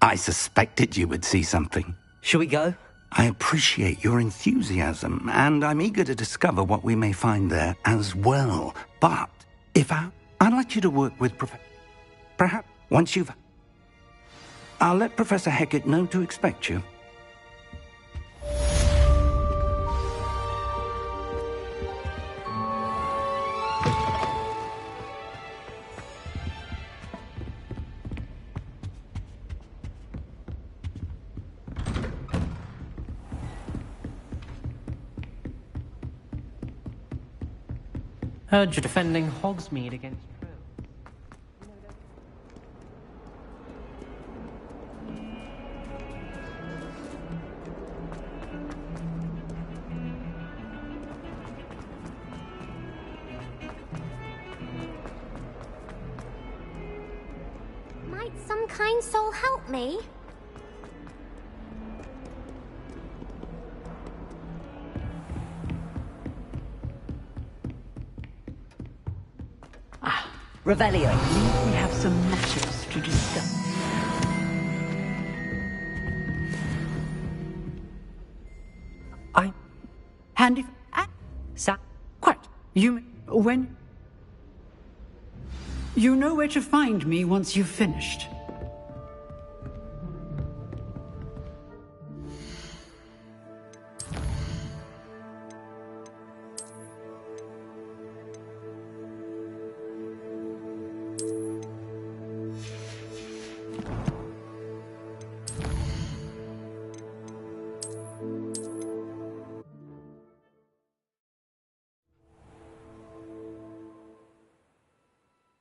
I suspected you would see something. Shall we go? I appreciate your enthusiasm, and I'm eager to discover what we may find there as well. But if I'd like you to work with perhaps once you've... I'll let Professor Hecat know to expect you. Heard you're defending Hogsmeade against Trill. Might some kind soul help me? Revelio. We have some matters to discuss. And if... Quiet. When... You know where to find me once you've finished.